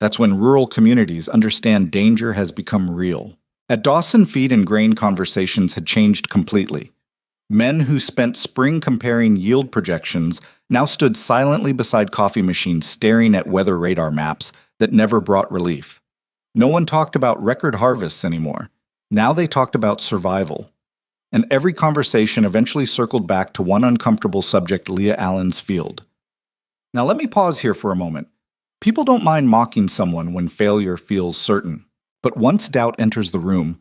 That's when rural communities understand danger has become real. At Dawson, feed and grain conversations had changed completely. Men who spent spring comparing yield projections now stood silently beside coffee machines staring at weather radar maps that never brought relief. No one talked about record harvests anymore. Now they talked about survival. And every conversation eventually circled back to one uncomfortable subject: Leah Allen's field. Now let me pause here for a moment. People don't mind mocking someone when failure feels certain. But once doubt enters the room,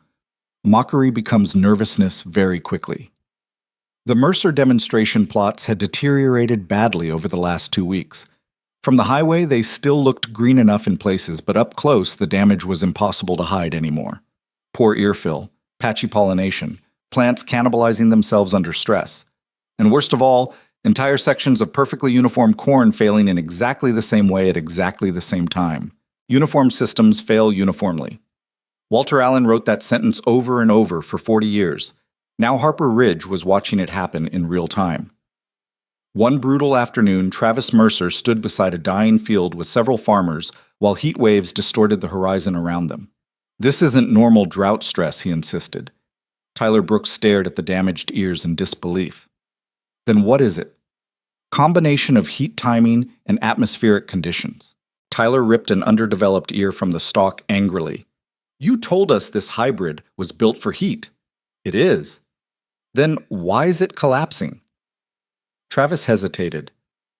mockery becomes nervousness very quickly. The Mercer demonstration plots had deteriorated badly over the last 2 weeks. From the highway, they still looked green enough in places, but up close, the damage was impossible to hide anymore. Poor earfill, patchy pollination, plants cannibalizing themselves under stress. And worst of all, entire sections of perfectly uniform corn failing in exactly the same way at exactly the same time. Uniform systems fail uniformly. Walter Allen wrote that sentence over and over for 40 years. Now Harper Ridge was watching it happen in real time. One brutal afternoon, Travis Mercer stood beside a dying field with several farmers while heat waves distorted the horizon around them. "This isn't normal drought stress," he insisted. Tyler Brooks stared at the damaged ears in disbelief. Then what is it? Combination of heat timing and atmospheric conditions. Tyler ripped an underdeveloped ear from the stalk angrily. "You told us this hybrid was built for heat." "It is." "Then why is it collapsing?" Travis hesitated,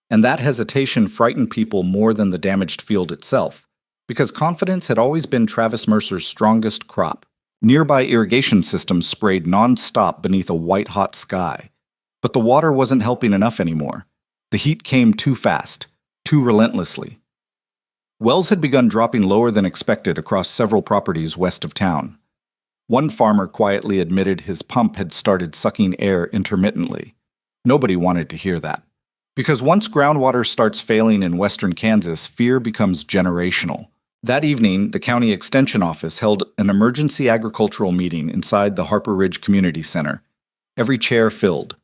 and that hesitation frightened people more than the damaged field itself, because confidence had always been Travis Mercer's strongest crop. Nearby irrigation systems sprayed non-stop beneath a white-hot sky. But the water wasn't helping enough anymore. The heat came too fast, too relentlessly. Wells had begun dropping lower than expected across several properties west of town. One farmer quietly admitted his pump had started sucking air intermittently. Nobody wanted to hear that. Because once groundwater starts failing in western Kansas, fear becomes generational. That evening, the county extension office held an emergency agricultural meeting inside the Harper Ridge Community Center. Every chair filled.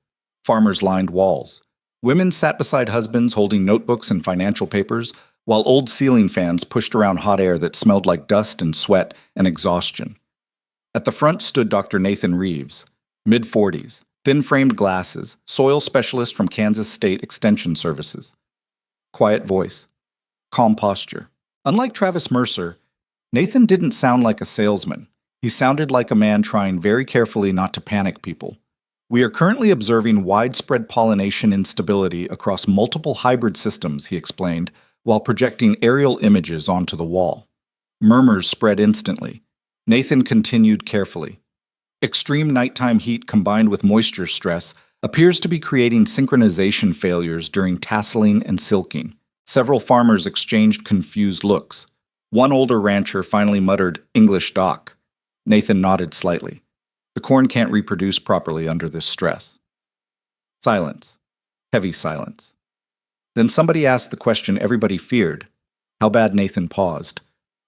Farmers lined walls. Women sat beside husbands holding notebooks and financial papers, while old ceiling fans pushed around hot air that smelled like dust and sweat and exhaustion. At the front stood Dr. Nathan Reeves, mid-40s, thin-framed glasses, soil specialist from Kansas State Extension Services. Quiet voice, calm posture. Unlike Travis Mercer, Nathan didn't sound like a salesman. He sounded like a man trying very carefully not to panic people. "We are currently observing widespread pollination instability across multiple hybrid systems," he explained, while projecting aerial images onto the wall. Murmurs spread instantly. Nathan continued carefully. "Extreme nighttime heat combined with moisture stress appears to be creating synchronization failures during tasseling and silking." Several farmers exchanged confused looks. One older rancher finally muttered, "English doc." Nathan nodded slightly. "The corn can't reproduce properly under this stress." Silence. Heavy silence. Then somebody asked the question everybody feared. How bad? Nathan paused.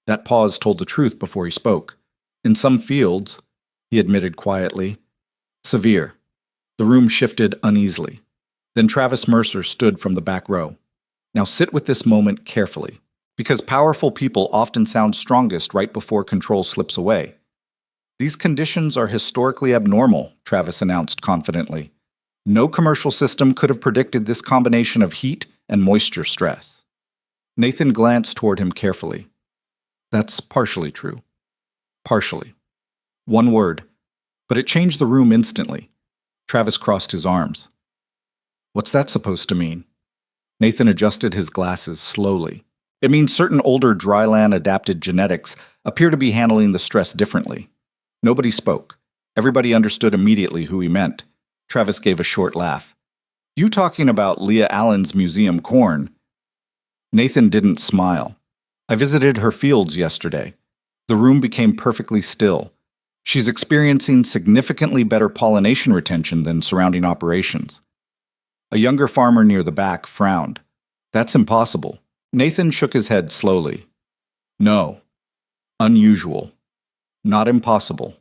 That pause told the truth before he spoke. "In some fields," he admitted quietly, "severe." The room shifted uneasily. Then Travis Mercer stood from the back row. "Now sit with this moment carefully, because powerful people often sound strongest right before control slips away. These conditions are historically abnormal, Travis announced confidently. No commercial system could have predicted this combination of heat and moisture stress. Nathan glanced toward him carefully. That's partially true. Partially. One word. But it changed the room instantly. Travis crossed his arms. What's that supposed to mean? Nathan adjusted his glasses slowly. It means certain older dryland-adapted genetics appear to be handling the stress differently. Nobody spoke. Everybody understood immediately who he meant. Travis gave a short laugh. You talking about Leah Allen's museum corn? Nathan didn't smile. I visited her fields yesterday. The room became perfectly still. She's experiencing significantly better pollination retention than surrounding operations. A younger farmer near the back frowned. That's impossible. Nathan shook his head slowly. No. Unusual. Not impossible.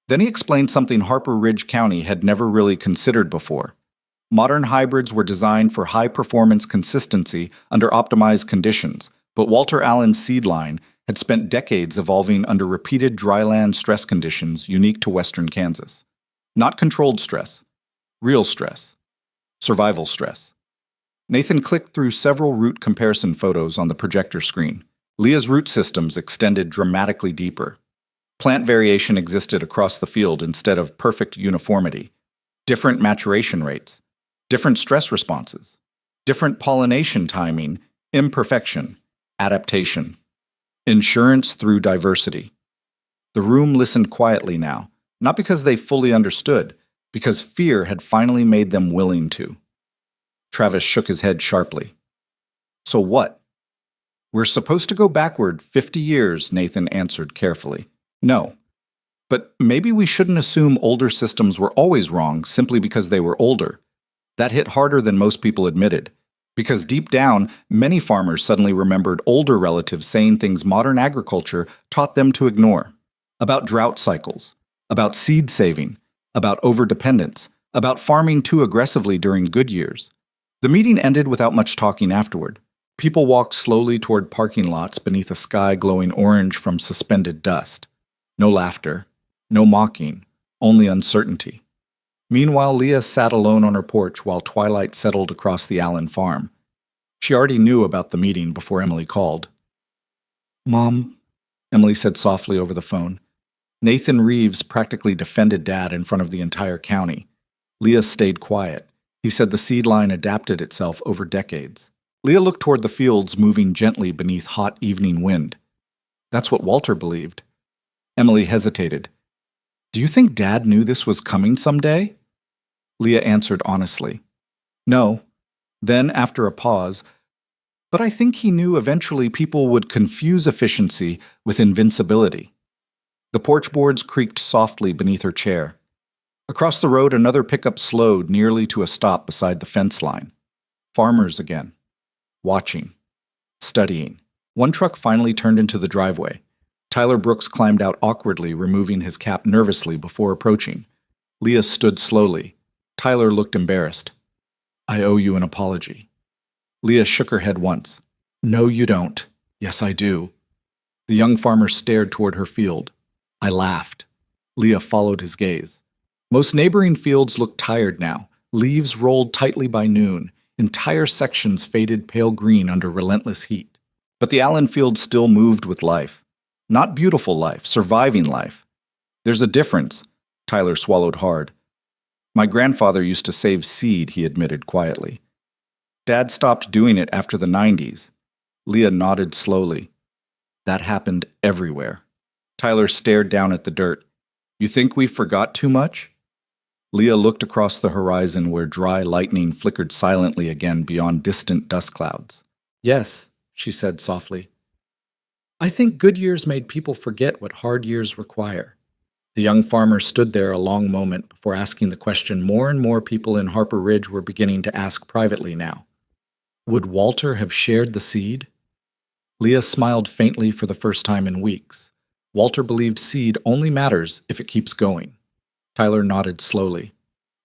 Then he explained something Harper Ridge County had never really considered before. Modern hybrids were designed for high-performance consistency under optimized conditions, but Walter Allen's seed line had spent decades evolving under repeated dryland stress conditions unique to western Kansas. Not controlled stress. Real stress. Survival stress. Nathan clicked through several root comparison photos on the projector screen. Leah's root systems extended dramatically deeper. Plant variation existed across the field instead of perfect uniformity. Different maturation rates. Different stress responses. Different pollination timing. Imperfection. Adaptation. Insurance through diversity. The room listened quietly now, not because they fully understood, because fear had finally made them willing to. Travis shook his head sharply. So what? We're supposed to go backward 50 years, Nathan answered carefully. No. But maybe we shouldn't assume older systems were always wrong simply because they were older. That hit harder than most people admitted. Because deep down, many farmers suddenly remembered older relatives saying things modern agriculture taught them to ignore. About drought cycles. About seed saving. About overdependence. About farming too aggressively during good years. The meeting ended without much talking afterward. People walked slowly toward parking lots beneath a sky glowing orange from suspended dust. No laughter, no mocking, only uncertainty. Meanwhile, Leah sat alone on her porch while twilight settled across the Allen farm. She already knew about the meeting before Emily called. Mom, Emily said softly over the phone. Nathan Reeves practically defended Dad in front of the entire county. Leah stayed quiet. He said the seed line adapted itself over decades. Leah looked toward the fields moving gently beneath hot evening wind. That's what Walter believed. Emily hesitated. Do you think Dad knew this was coming someday? Leah answered honestly. No. Then, after a pause, but I think he knew eventually people would confuse efficiency with invincibility. The porch boards creaked softly beneath her chair. Across the road, another pickup slowed nearly to a stop beside the fence line. Farmers again. Watching. Studying. One truck finally turned into the driveway. Tyler Brooks climbed out awkwardly, removing his cap nervously before approaching. Leah stood slowly. Tyler looked embarrassed. I owe you an apology. Leah shook her head once. No, you don't. Yes, I do. The young farmer stared toward her field. I laughed. Leah followed his gaze. Most neighboring fields looked tired now. Leaves rolled tightly by noon. Entire sections faded pale green under relentless heat. But the Allen field still moved with life. Not beautiful life, surviving life. There's a difference. Tyler swallowed hard. My grandfather used to save seed, he admitted quietly. Dad stopped doing it after the 90s. Leah nodded slowly. That happened everywhere. Tyler stared down at the dirt. You think we forgot too much? Leah looked across the horizon where dry lightning flickered silently again beyond distant dust clouds. Yes, she said softly. I think good years made people forget what hard years require. The young farmer stood there a long moment before asking the question more and more people in Harper Ridge were beginning to ask privately now. Would Walter have shared the seed? Leah smiled faintly for the first time in weeks. Walter believed seed only matters if it keeps going. Tyler nodded slowly,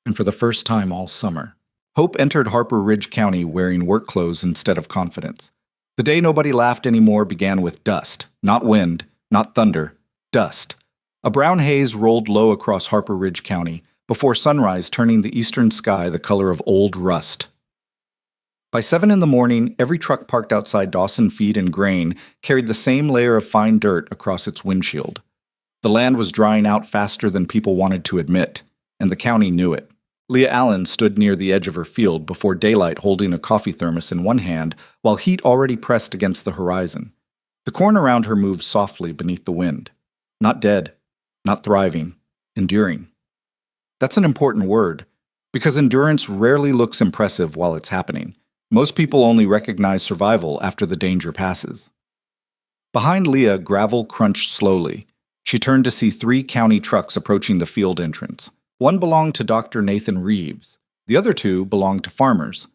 and for the first time all summer. Hope entered Harper Ridge County wearing work clothes instead of confidence. The day nobody laughed anymore began with dust, not wind, not thunder, dust. A brown haze rolled low across Harper Ridge County, before sunrise turning the eastern sky the color of old rust. By 7 in the morning, every truck parked outside Dawson Feed and Grain carried the same layer of fine dirt across its windshield. The land was drying out faster than people wanted to admit, and the county knew it. Leah Allen stood near the edge of her field before daylight, holding a coffee thermos in one hand while heat already pressed against the horizon. The corn around her moved softly beneath the wind. Not dead, not thriving, enduring. That's an important word, because endurance rarely looks impressive while it's happening. Most people only recognize survival after the danger passes. Behind Leah, gravel crunched slowly. She turned to see 3 county trucks approaching the field entrance. One belonged to Dr. Nathan Reeves. The other 2 belonged to farmers.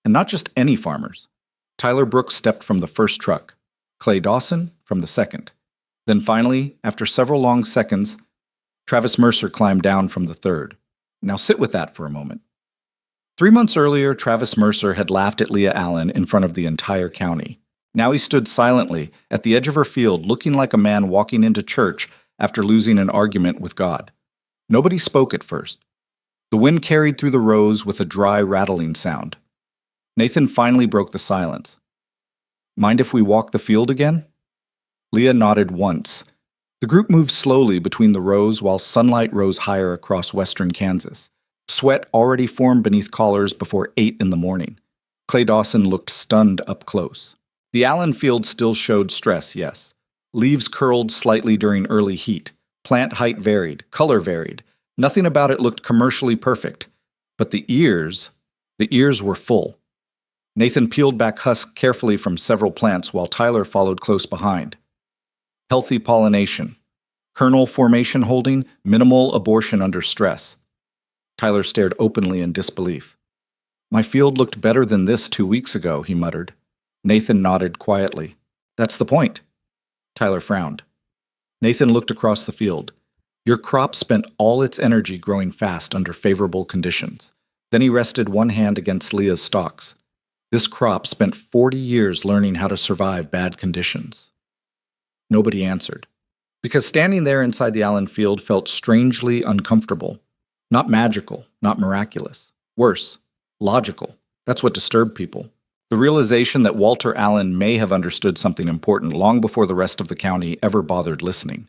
And not just any farmers. Tyler Brooks stepped from the first truck. Clay Dawson from the second. Then finally, after several long seconds, Travis Mercer climbed down from the third. Now sit with that for a moment. 3 months earlier, Travis Mercer had laughed at Leah Allen in front of the entire county. Now he stood silently at the edge of her field, looking like a man walking into church after losing an argument with God. Nobody spoke at first. The wind carried through the rows with a dry, rattling sound. Nathan finally broke the silence. Mind if we walk the field again? Leah nodded once. The group moved slowly between the rows while sunlight rose higher across western Kansas. Sweat already formed beneath collars before 8 in the morning. Clay Dawson looked stunned up close. The Allen field still showed stress, yes. Leaves curled slightly during early heat. Plant height varied, color varied. Nothing about it looked commercially perfect. But the ears were full. Nathan peeled back husks carefully from several plants while Tyler followed close behind. Healthy pollination. Kernel formation holding, minimal abortion under stress. Tyler stared openly in disbelief. My field looked better than this 2 weeks ago, he muttered. Nathan nodded quietly. That's the point. Tyler frowned. Nathan looked across the field. Your crop spent all its energy growing fast under favorable conditions. Then he rested one hand against Leah's stalks. This crop spent 40 years learning how to survive bad conditions. Nobody answered, because standing there inside the Allen field felt strangely uncomfortable. Not magical, not miraculous. Worse, logical. That's what disturbed people. The realization that Walter Allen may have understood something important long before the rest of the county ever bothered listening.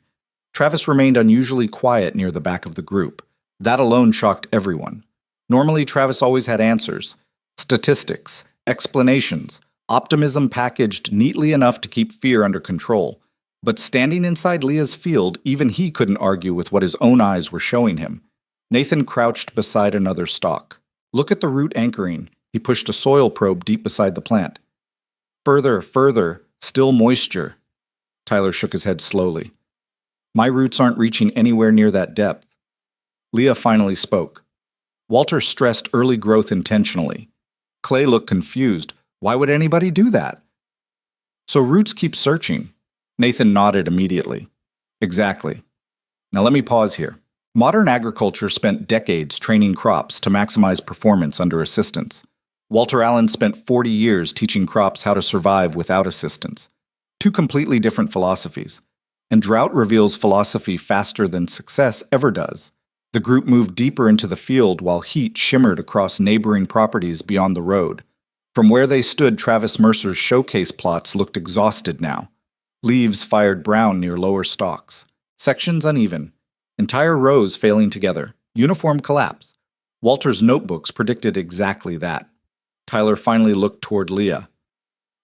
Travis remained unusually quiet near the back of the group. That alone shocked everyone. Normally, Travis always had answers. Statistics, explanations, optimism packaged neatly enough to keep fear under control. But standing inside Leah's field, even he couldn't argue with what his own eyes were showing him. Nathan crouched beside another stalk. Look at the root anchoring. He pushed a soil probe deep beside the plant. Further, further, still moisture. Tyler shook his head slowly. My roots aren't reaching anywhere near that depth. Leah finally spoke. Walter stressed early growth intentionally. Clay looked confused. Why would anybody do that? So roots keep searching. Nathan nodded immediately. Exactly. Now let me pause here. Modern agriculture spent decades training crops to maximize performance under assistance. Walter Allen spent 40 years teaching crops how to survive without assistance. 2 completely different philosophies. And Drought reveals philosophy faster than success ever does. The group moved deeper into the field while heat shimmered across neighboring properties beyond the road. From where they stood, Travis Mercer's showcase plots looked exhausted now. Leaves fired brown near lower stalks. Sections uneven. Entire rows failing together. Uniform collapse. Walter's notebooks predicted exactly that. Tyler finally looked toward Leah.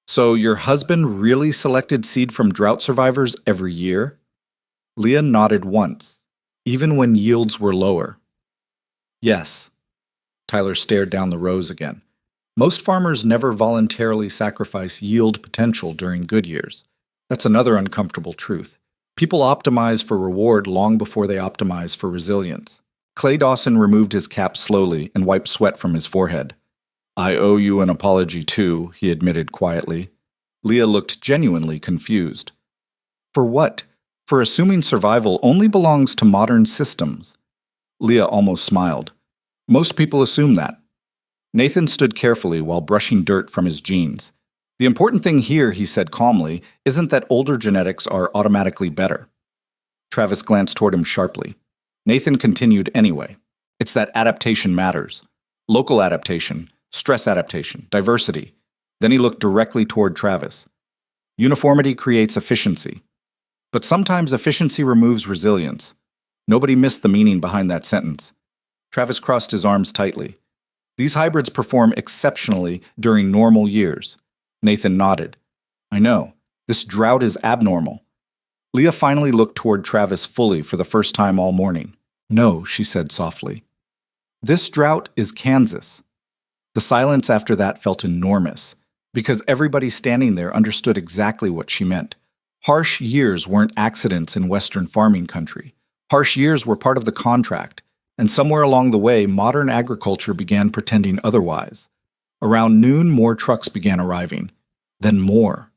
So your husband really selected seed from drought survivors every year? Leah nodded once, even when yields were lower. Yes. Tyler stared down the rows again. Most farmers never voluntarily sacrifice yield potential during good years. That's another uncomfortable truth. People optimize for reward long before they optimize for resilience. Clay Dawson removed his cap slowly and wiped sweat from his forehead. I owe you an apology too, he admitted quietly. Leah looked genuinely confused. For what? For assuming survival only belongs to modern systems. Leah almost smiled. Most people assume that. Nathan stood carefully while brushing dirt from his jeans. The important thing here, he said calmly, isn't that older genetics are automatically better. Travis glanced toward him sharply. Nathan continued anyway. It's that adaptation matters. Local adaptation, stress adaptation, diversity. Then he looked directly toward Travis. Uniformity creates efficiency. But sometimes efficiency removes resilience. Nobody missed the meaning behind that sentence. Travis crossed his arms tightly. These hybrids perform exceptionally during normal years. Nathan nodded. I know. This drought is abnormal. Leah finally looked toward Travis fully for the first time all morning. No, she said softly. This drought is Kansas. The silence after that felt enormous, because everybody standing there understood exactly what she meant. Harsh years weren't accidents in Western farming country. Harsh years were part of the contract, and somewhere along the way, modern agriculture began pretending otherwise. Around noon, more trucks began arriving. Then more.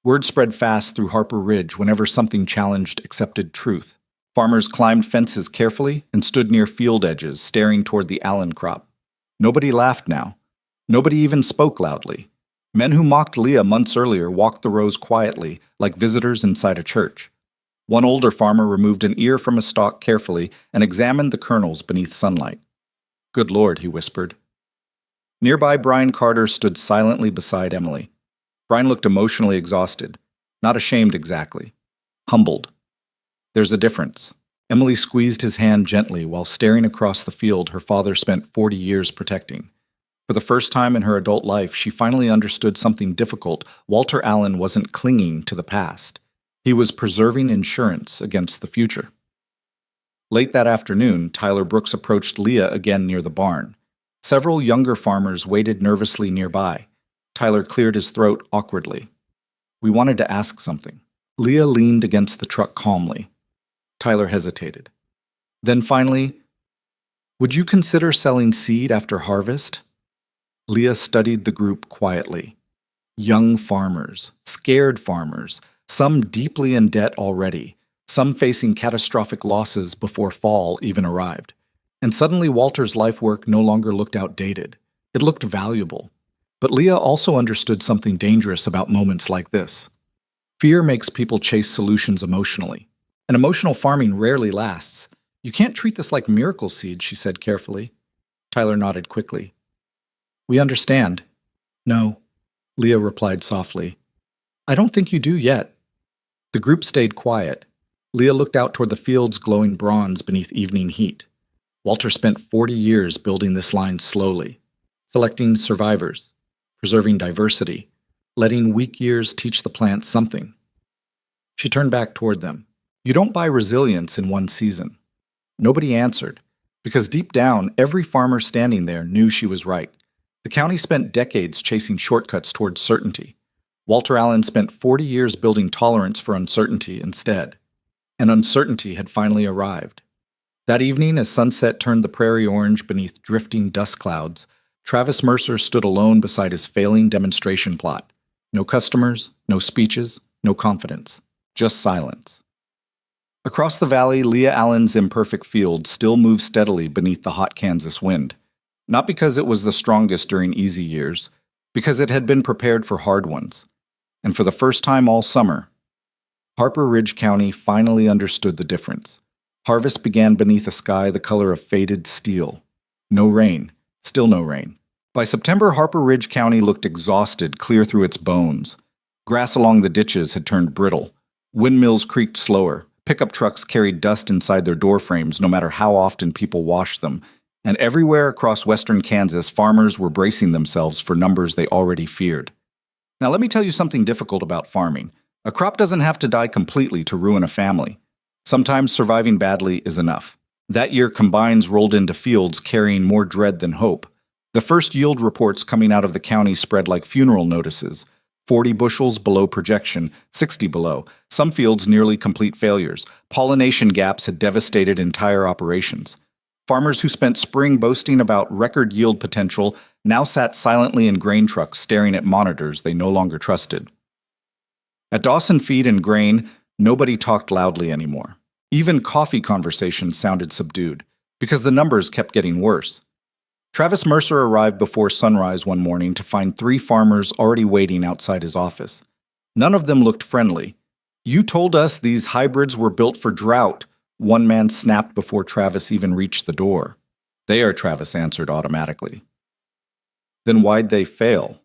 Word spread fast through Harper Ridge whenever something challenged accepted truth. Farmers climbed fences carefully and stood near field edges, staring toward the Allen crop. Nobody laughed now. Nobody even spoke loudly. Men who mocked Leah months earlier walked the rows quietly, like visitors inside a church. One older farmer removed an ear from a stalk carefully and examined the kernels beneath sunlight. Good Lord, he whispered. Nearby, Brian Carter stood silently beside Emily. Brian looked emotionally exhausted, not ashamed exactly, humbled. There's a difference. Emily squeezed his hand gently while staring across the field her father spent 40 years protecting. For the first time in her adult life, she finally understood something difficult. Walter Allen wasn't clinging to the past. He was preserving insurance against the future. Late that afternoon, Tyler Brooks approached Leah again near the barn. Several younger farmers waited nervously nearby. Tyler cleared his throat awkwardly. We wanted to ask something. Leah leaned against the truck calmly. Tyler hesitated. Then finally, would you consider selling seed after harvest? Leah studied the group quietly. Young farmers, scared farmers, some deeply in debt already, some facing catastrophic losses before fall even arrived. And suddenly Walter's life work no longer looked outdated. It looked valuable. But Leah also understood something dangerous about moments like this. Fear makes people chase solutions emotionally. And emotional farming rarely lasts. You can't treat this like miracle seed, she said carefully. Tyler nodded quickly. We understand. No, Leah replied softly. I don't think you do yet. The group stayed quiet. Leah looked out toward the fields glowing bronze beneath evening heat. Walter spent 40 years building this line slowly, selecting survivors, preserving diversity, letting weak years teach the plant something. She turned back toward them. You don't buy resilience in one season. Nobody answered, because deep down, every farmer standing there knew she was right. The county spent decades chasing shortcuts towards certainty. Walter Allen spent 40 years building tolerance for uncertainty instead. And uncertainty had finally arrived. That evening, as sunset turned the prairie orange beneath drifting dust clouds, Travis Mercer stood alone beside his failing demonstration plot. No customers, no speeches, no confidence. Just silence. Across the valley, Leah Allen's imperfect field still moved steadily beneath the hot Kansas wind. Not because it was the strongest during easy years, because it had been prepared for hard ones. And for the first time all summer, Harper Ridge County finally understood the difference. Harvest began beneath a sky the color of faded steel. No rain. Still no rain. By September, Harper Ridge County looked exhausted clear through its bones. Grass along the ditches had turned brittle. Windmills creaked slower. Pickup trucks carried dust inside their door frames no matter how often people washed them. And everywhere across western Kansas, farmers were bracing themselves for numbers they already feared. Now let me tell you something difficult about farming. A crop doesn't have to die completely to ruin a family. Sometimes surviving badly is enough. That year, combines rolled into fields carrying more dread than hope. The first yield reports coming out of the county spread like funeral notices. 40 bushels below projection, 60 below. Some fields nearly complete failures. Pollination gaps had devastated entire operations. Farmers who spent spring boasting about record yield potential now sat silently in grain trucks staring at monitors they no longer trusted. At Dawson Feed and Grain, nobody talked loudly anymore. Even coffee conversations sounded subdued, because the numbers kept getting worse. Travis Mercer arrived before sunrise one morning to find 3 farmers already waiting outside his office. None of them looked friendly. You told us these hybrids were built for drought, one man snapped before Travis even reached the door. They are, Travis answered automatically. Then why'd they fail?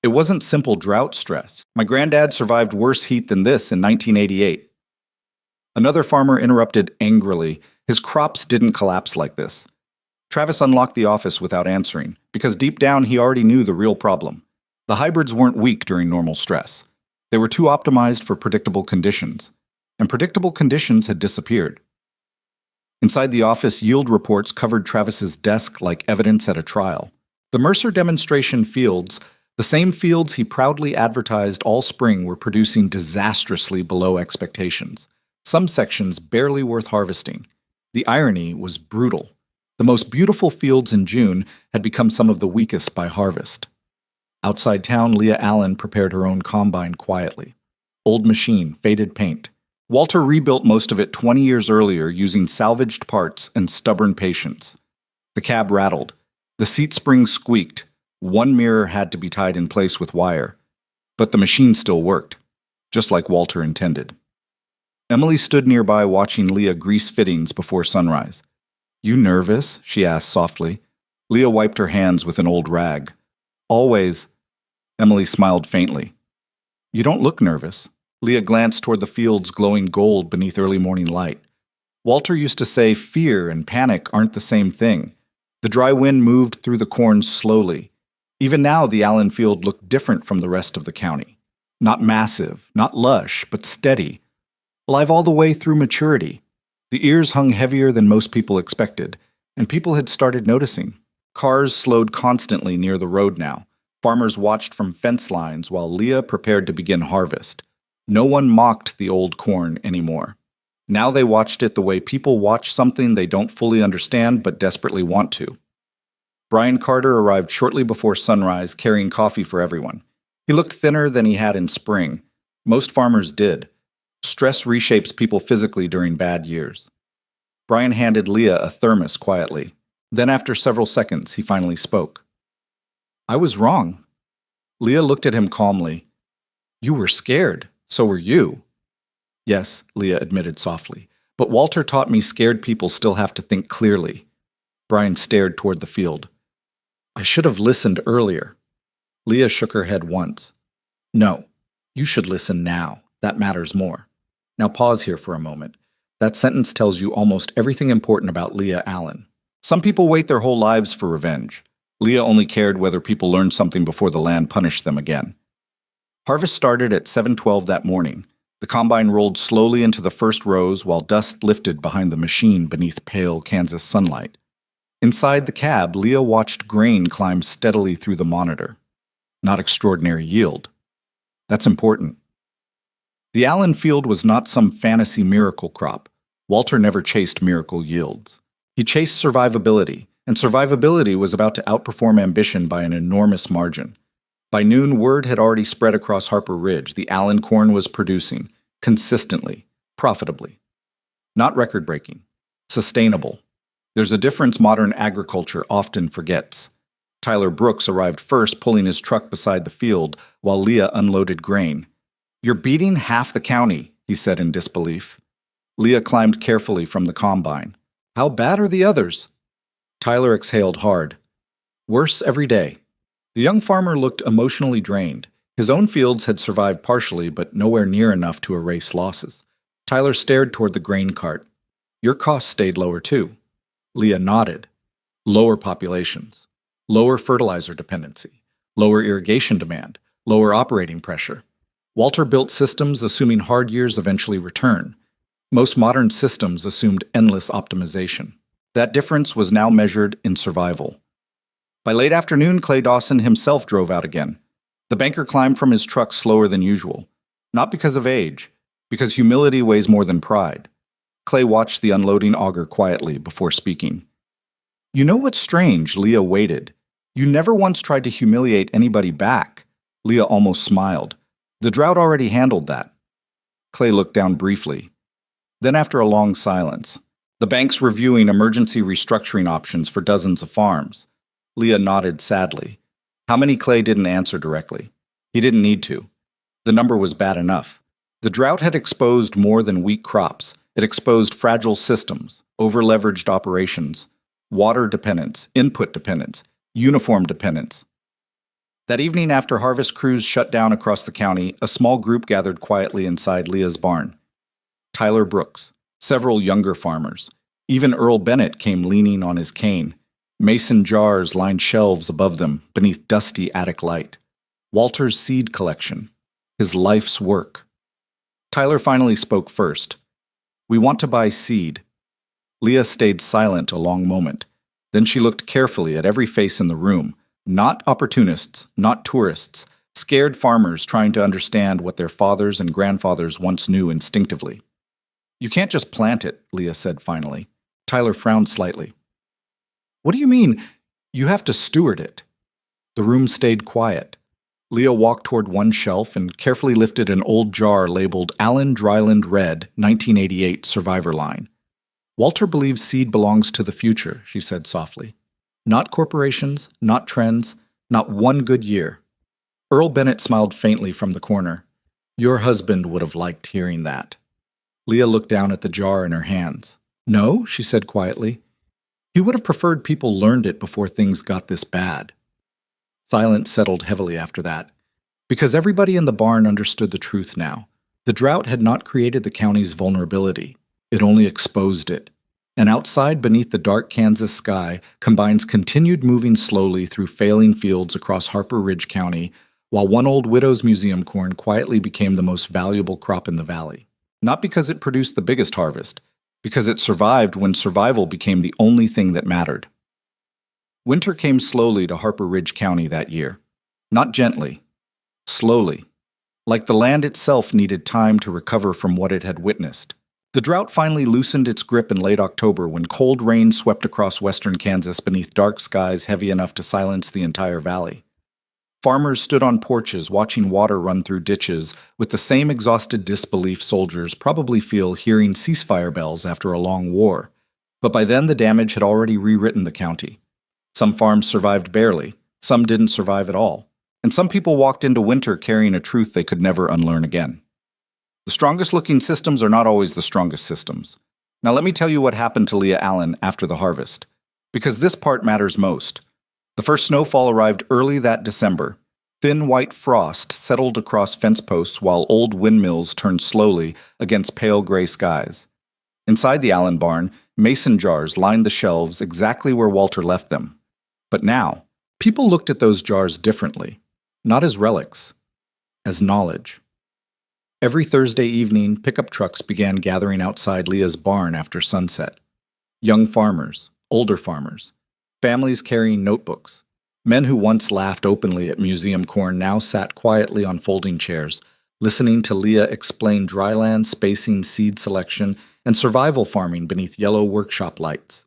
It wasn't simple drought stress. My granddad survived worse heat than this in 1988. Another farmer interrupted angrily. His crops didn't collapse like this. Travis unlocked the office without answering, because deep down he already knew the real problem. The hybrids weren't weak during normal stress. They were too optimized for predictable conditions, and predictable conditions had disappeared. Inside the office, yield reports covered Travis's desk like evidence at a trial. The Mercer demonstration fields, the same fields he proudly advertised all spring, were producing disastrously below expectations. Some sections barely worth harvesting. The irony was brutal. The most beautiful fields in June had become some of the weakest by harvest. Outside town, Leah Allen prepared her own combine quietly. Old machine, faded paint. Walter rebuilt most of it 20 years earlier using salvaged parts and stubborn patience. The cab rattled. The seat springs squeaked. One mirror had to be tied in place with wire. But the machine still worked, just like Walter intended. Emily stood nearby watching Leah grease fittings before sunrise. "You nervous?" she asked softly. Leah wiped her hands with an old rag. "Always." Emily smiled faintly. "You don't look nervous." Leah glanced toward the fields glowing gold beneath early morning light. Walter used to say fear and panic aren't the same thing. The dry wind moved through the corn slowly. Even now, the Allen field looked different from the rest of the county. Not massive, not lush, but steady. Alive all the way through maturity. The ears hung heavier than most people expected, and people had started noticing. Cars slowed constantly near the road now. Farmers watched from fence lines while Leah prepared to begin harvest. No one mocked the old corn anymore. Now they watched it the way people watch something they don't fully understand but desperately want to. Brian Carter arrived shortly before sunrise, carrying coffee for everyone. He looked thinner than he had in spring. Most farmers did. Stress reshapes people physically during bad years. Brian handed Leah a thermos quietly. Then after several seconds, he finally spoke. "I was wrong." Leah looked at him calmly. "You were scared. So were you." "Yes," Leah admitted softly. "But Walter taught me scared people still have to think clearly." Brian stared toward the field. "I should have listened earlier." Leah shook her head once. "No, you should listen now. That matters more. Now pause here for a moment. That sentence tells you almost everything important about Leah Allen. Some people wait their whole lives for revenge. Leah only cared whether people learned something before the land punished them again. Harvest started at 7:12 that morning. The combine rolled slowly into the first rows while dust lifted behind the machine beneath pale Kansas sunlight. Inside the cab, Leah watched grain climb steadily through the monitor. Not extraordinary yield. That's important. The Allen field was not some fantasy miracle crop. Walter never chased miracle yields. He chased survivability, and survivability was about to outperform ambition by an enormous margin. By noon, word had already spread across Harper Ridge. The Allen corn was producing, consistently, profitably. Not record-breaking, sustainable. There's a difference modern agriculture often forgets. Tyler Brooks arrived first, pulling his truck beside the field, while Leah unloaded grain. "You're beating half the county," he said in disbelief. Leah climbed carefully from the combine. "How bad are the others?" Tyler exhaled hard. "Worse every day." The young farmer looked emotionally drained. His own fields had survived partially, but nowhere near enough to erase losses. Tyler stared toward the grain cart. "Your costs stayed lower too." Leah nodded. "Lower populations. Lower fertilizer dependency. Lower irrigation demand. Lower operating pressure. Walter built systems assuming hard years eventually return. Most modern systems assumed endless optimization. That difference was now measured in survival. By late afternoon, Clay Dawson himself drove out again. The banker climbed from his truck slower than usual. Not because of age, because humility weighs more than pride. Clay watched the unloading auger quietly before speaking. "You know what's strange?" Leah waited. "You never once tried to humiliate anybody back." Leah almost smiled. "The drought already handled that." Clay looked down briefly. Then after a long silence, "The bank's reviewing emergency restructuring options for dozens of farms." Leah nodded sadly. How many? Clay didn't answer directly. He didn't need to. The number was bad enough. The drought had exposed more than weak crops. It exposed fragile systems, over-leveraged operations, water dependence, input dependence, uniform dependence. That evening after harvest crews shut down across the county, a small group gathered quietly inside Leah's barn. Tyler Brooks, several younger farmers. Even Earl Bennett came leaning on his cane. Mason jars lined shelves above them, beneath dusty attic light. Walter's seed collection. His life's work. Tyler finally spoke first. "We want to buy seed." Leah stayed silent a long moment. Then she looked carefully at every face in the room. Not opportunists, not tourists, scared farmers trying to understand what their fathers and grandfathers once knew instinctively. "You can't just plant it," Leah said finally. Tyler frowned slightly. "What do you mean? You have to steward it." The room stayed quiet. Leah walked toward one shelf and carefully lifted an old jar labeled Allen Dryland Red, 1988 Survivor Line. "Walter believes seed belongs to the future," she said softly. "Not corporations, not trends, not one good year." Earl Bennett smiled faintly from the corner. "Your husband would have liked hearing that." Leah looked down at the jar in her hands. "No," she said quietly. "He would have preferred people learned it before things got this bad." Silence settled heavily after that, because everybody in the barn understood the truth now. The drought had not created the county's vulnerability. It only exposed it. And outside, beneath the dark Kansas sky, combines continued moving slowly through failing fields across Harper Ridge County, while one old widow's museum corn quietly became the most valuable crop in the valley. Not because it produced the biggest harvest, because it survived when survival became the only thing that mattered. Winter came slowly to Harper Ridge County that year. Not gently. Slowly. Like the land itself needed time to recover from what it had witnessed. The drought finally loosened its grip in late October when cold rain swept across western Kansas beneath dark skies heavy enough to silence the entire valley. Farmers stood on porches watching water run through ditches with the same exhausted disbelief soldiers probably feel hearing ceasefire bells after a long war. But by then the damage had already rewritten the county. Some farms survived barely, some didn't survive at all, and some people walked into winter carrying a truth they could never unlearn again. The strongest-looking systems are not always the strongest systems. Now let me tell you what happened to Leah Allen after the harvest, because this part matters most. The first snowfall arrived early that December. Thin white frost settled across fence posts while old windmills turned slowly against pale gray skies. Inside the Allen barn, mason jars lined the shelves exactly where Walter left them. But now, people looked at those jars differently, not as relics, as knowledge. Every Thursday evening, pickup trucks began gathering outside Leah's barn after sunset. Young farmers, older farmers, families carrying notebooks. Men who once laughed openly at museum corn now sat quietly on folding chairs, listening to Leah explain dryland spacing, seed selection, and survival farming beneath yellow workshop lights.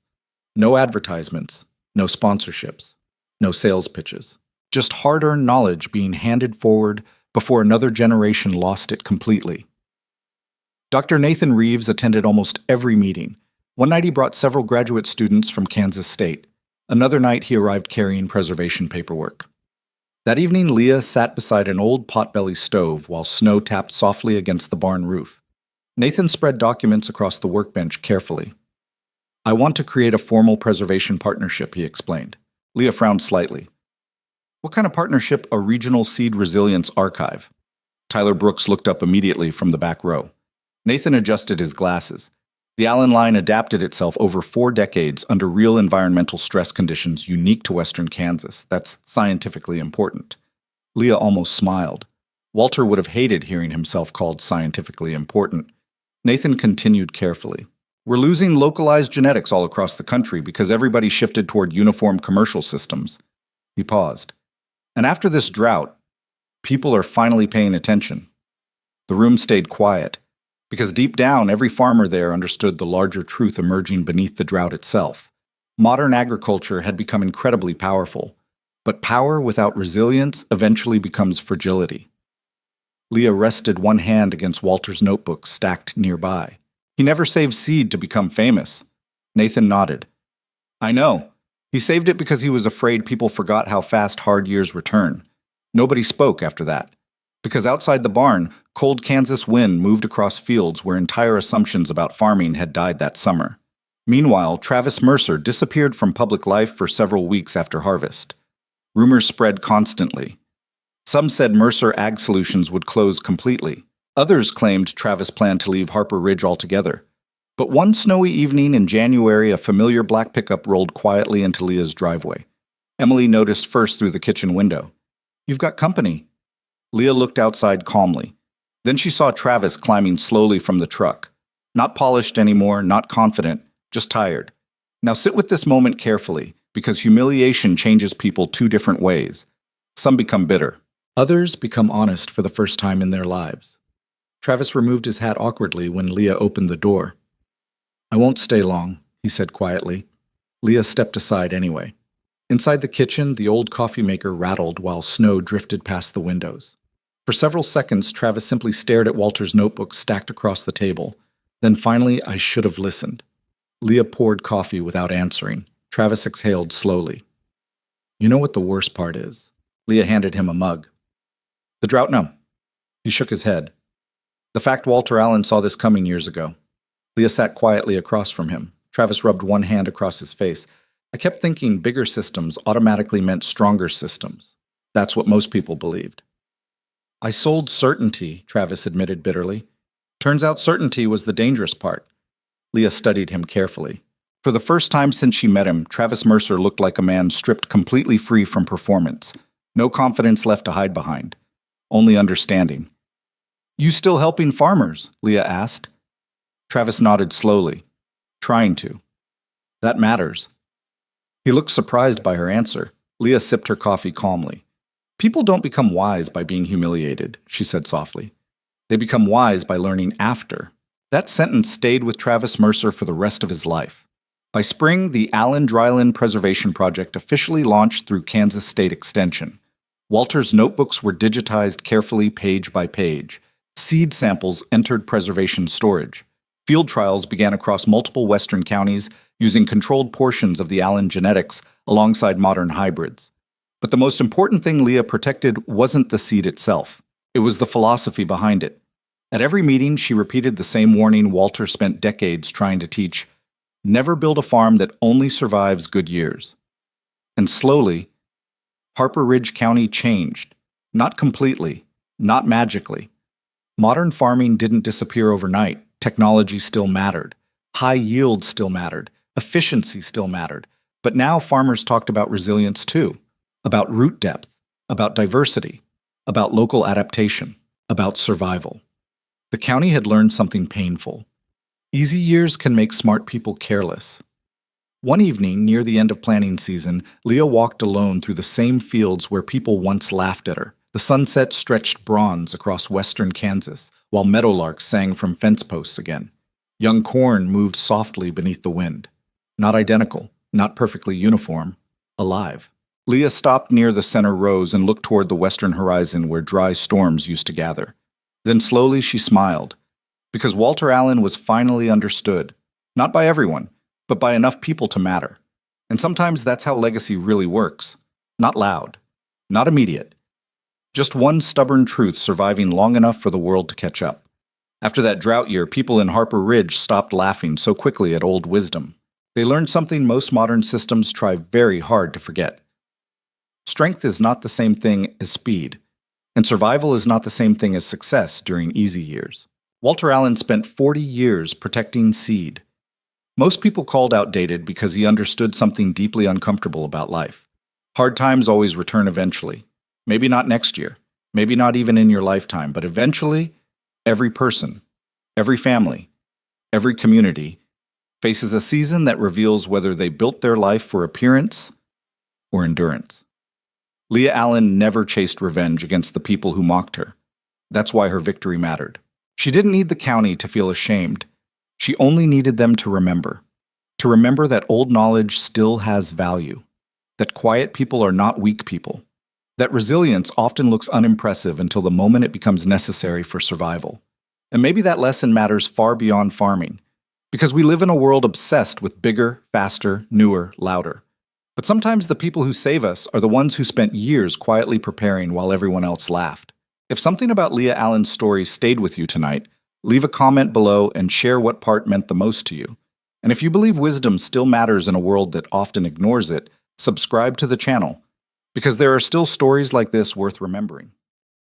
No advertisements, no sponsorships, no sales pitches. Just hard-earned knowledge being handed forward before another generation lost it completely. Dr. Nathan Reeves attended almost every meeting. One night he brought several graduate students from Kansas State. Another night he arrived carrying preservation paperwork. That evening Leah sat beside an old potbelly stove while snow tapped softly against the barn roof. Nathan spread documents across the workbench carefully. "I want to create a formal preservation partnership," he explained. Leah frowned slightly. "What kind of partnership? A regional seed resilience archive?" Tyler Brooks looked up immediately from the back row. Nathan adjusted his glasses. The Allen line adapted itself over 4 decades under real environmental stress conditions unique to western Kansas. That's scientifically important. Leah almost smiled. Walter would have hated hearing himself called scientifically important. Nathan continued carefully. "We're losing localized genetics all across the country because everybody shifted toward uniform commercial systems." He paused. "And after this drought, people are finally paying attention." The room stayed quiet, because deep down, every farmer there understood the larger truth emerging beneath the drought itself. Modern agriculture had become incredibly powerful, but power without resilience eventually becomes fragility. Leah rested one hand against Walter's notebook stacked nearby. "He never saved seed to become famous." Nathan nodded. "I know. He saved it because he was afraid people forgot how fast hard years return. Nobody spoke after that, Because outside the barn, cold Kansas wind moved across fields where entire assumptions about farming had died that summer. Meanwhile, Travis Mercer disappeared from public life for several weeks after harvest. Rumors spread constantly. Some said Mercer Ag Solutions would close completely. Others claimed Travis planned to leave Harper Ridge altogether. But one snowy evening in January, a familiar black pickup rolled quietly into Leah's driveway. Emily noticed first through the kitchen window. "You've got company." Leah looked outside calmly. Then she saw Travis climbing slowly from the truck. Not polished anymore, not confident, just tired. Now sit with this moment carefully, because humiliation changes people two different ways. Some become bitter. Others become honest for the first time in their lives. Travis removed his hat awkwardly when Leah opened the door. "I won't stay long," he said quietly. Leah stepped aside anyway. Inside the kitchen, the old coffee maker rattled while snow drifted past the windows. For several seconds, Travis simply stared at Walter's notebook stacked across the table. Then finally, "I should have listened." Leah poured coffee without answering. Travis exhaled slowly. "You know what the worst part is?" Leah handed him a mug. "The drought? No." He shook his head. "The fact Walter Allen saw this coming years ago." Leah sat quietly across from him. Travis rubbed one hand across his face. "I kept thinking bigger systems automatically meant stronger systems. That's what most people believed." "I sold certainty," Travis admitted bitterly. "Turns out certainty was the dangerous part." Leah studied him carefully. For the first time since she met him, Travis Mercer looked like a man stripped completely free from performance. No confidence left to hide behind. Only understanding. "You still helping farmers?" Leah asked. Travis nodded slowly. "Trying to." "That matters." He looked surprised by her answer. Leah sipped her coffee calmly. "People don't become wise by being humiliated," she said softly. "They become wise by learning after." That sentence stayed with Travis Mercer for the rest of his life. By spring, the Allen Dryland Preservation Project officially launched through Kansas State Extension. Walter's notebooks were digitized carefully page by page. Seed samples entered preservation storage. Field trials began across multiple western counties using controlled portions of the Allen genetics alongside modern hybrids. But the most important thing Leah protected wasn't the seed itself. It was the philosophy behind it. At every meeting, she repeated the same warning Walter spent decades trying to teach: never build a farm that only survives good years. And slowly, Harper Ridge County changed. Not completely, not magically. Modern farming didn't disappear overnight. Technology still mattered. High yield still mattered. Efficiency still mattered. But now farmers talked about resilience too. About root depth. About diversity. About local adaptation. About survival. The county had learned something painful. Easy years can make smart people careless. One evening, near the end of planting season, Leah walked alone through the same fields where people once laughed at her. The sunset stretched bronze across western Kansas, while meadowlarks sang from fence posts again. Young corn moved softly beneath the wind. Not identical, not perfectly uniform, alive. Leah stopped near the center rows and looked toward the western horizon where dry storms used to gather. Then slowly she smiled, because Walter Allen was finally understood, not by everyone, but by enough people to matter. And sometimes that's how legacy really works. Not loud, not immediate. Just one stubborn truth surviving long enough for the world to catch up. After that drought year, people in Harper Ridge stopped laughing so quickly at old wisdom. They learned something most modern systems try very hard to forget. Strength is not the same thing as speed, and survival is not the same thing as success during easy years. Walter Allen spent 40 years protecting seed. Most people called outdated because he understood something deeply uncomfortable about life. Hard times always return eventually. Maybe not next year, maybe not even in your lifetime, but eventually, every person, every family, every community faces a season that reveals whether they built their life for appearance or endurance. Leah Allen never chased revenge against the people who mocked her. That's why her victory mattered. She didn't need the county to feel ashamed. She only needed them to remember that old knowledge still has value, that quiet people are not weak people, that resilience often looks unimpressive until the moment it becomes necessary for survival. And maybe that lesson matters far beyond farming, because we live in a world obsessed with bigger, faster, newer, louder. But sometimes the people who save us are the ones who spent years quietly preparing while everyone else laughed. If something about Leah Allen's story stayed with you tonight, leave a comment below and share what part meant the most to you. And if you believe wisdom still matters in a world that often ignores it, subscribe to the channel, because there are still stories like this worth remembering.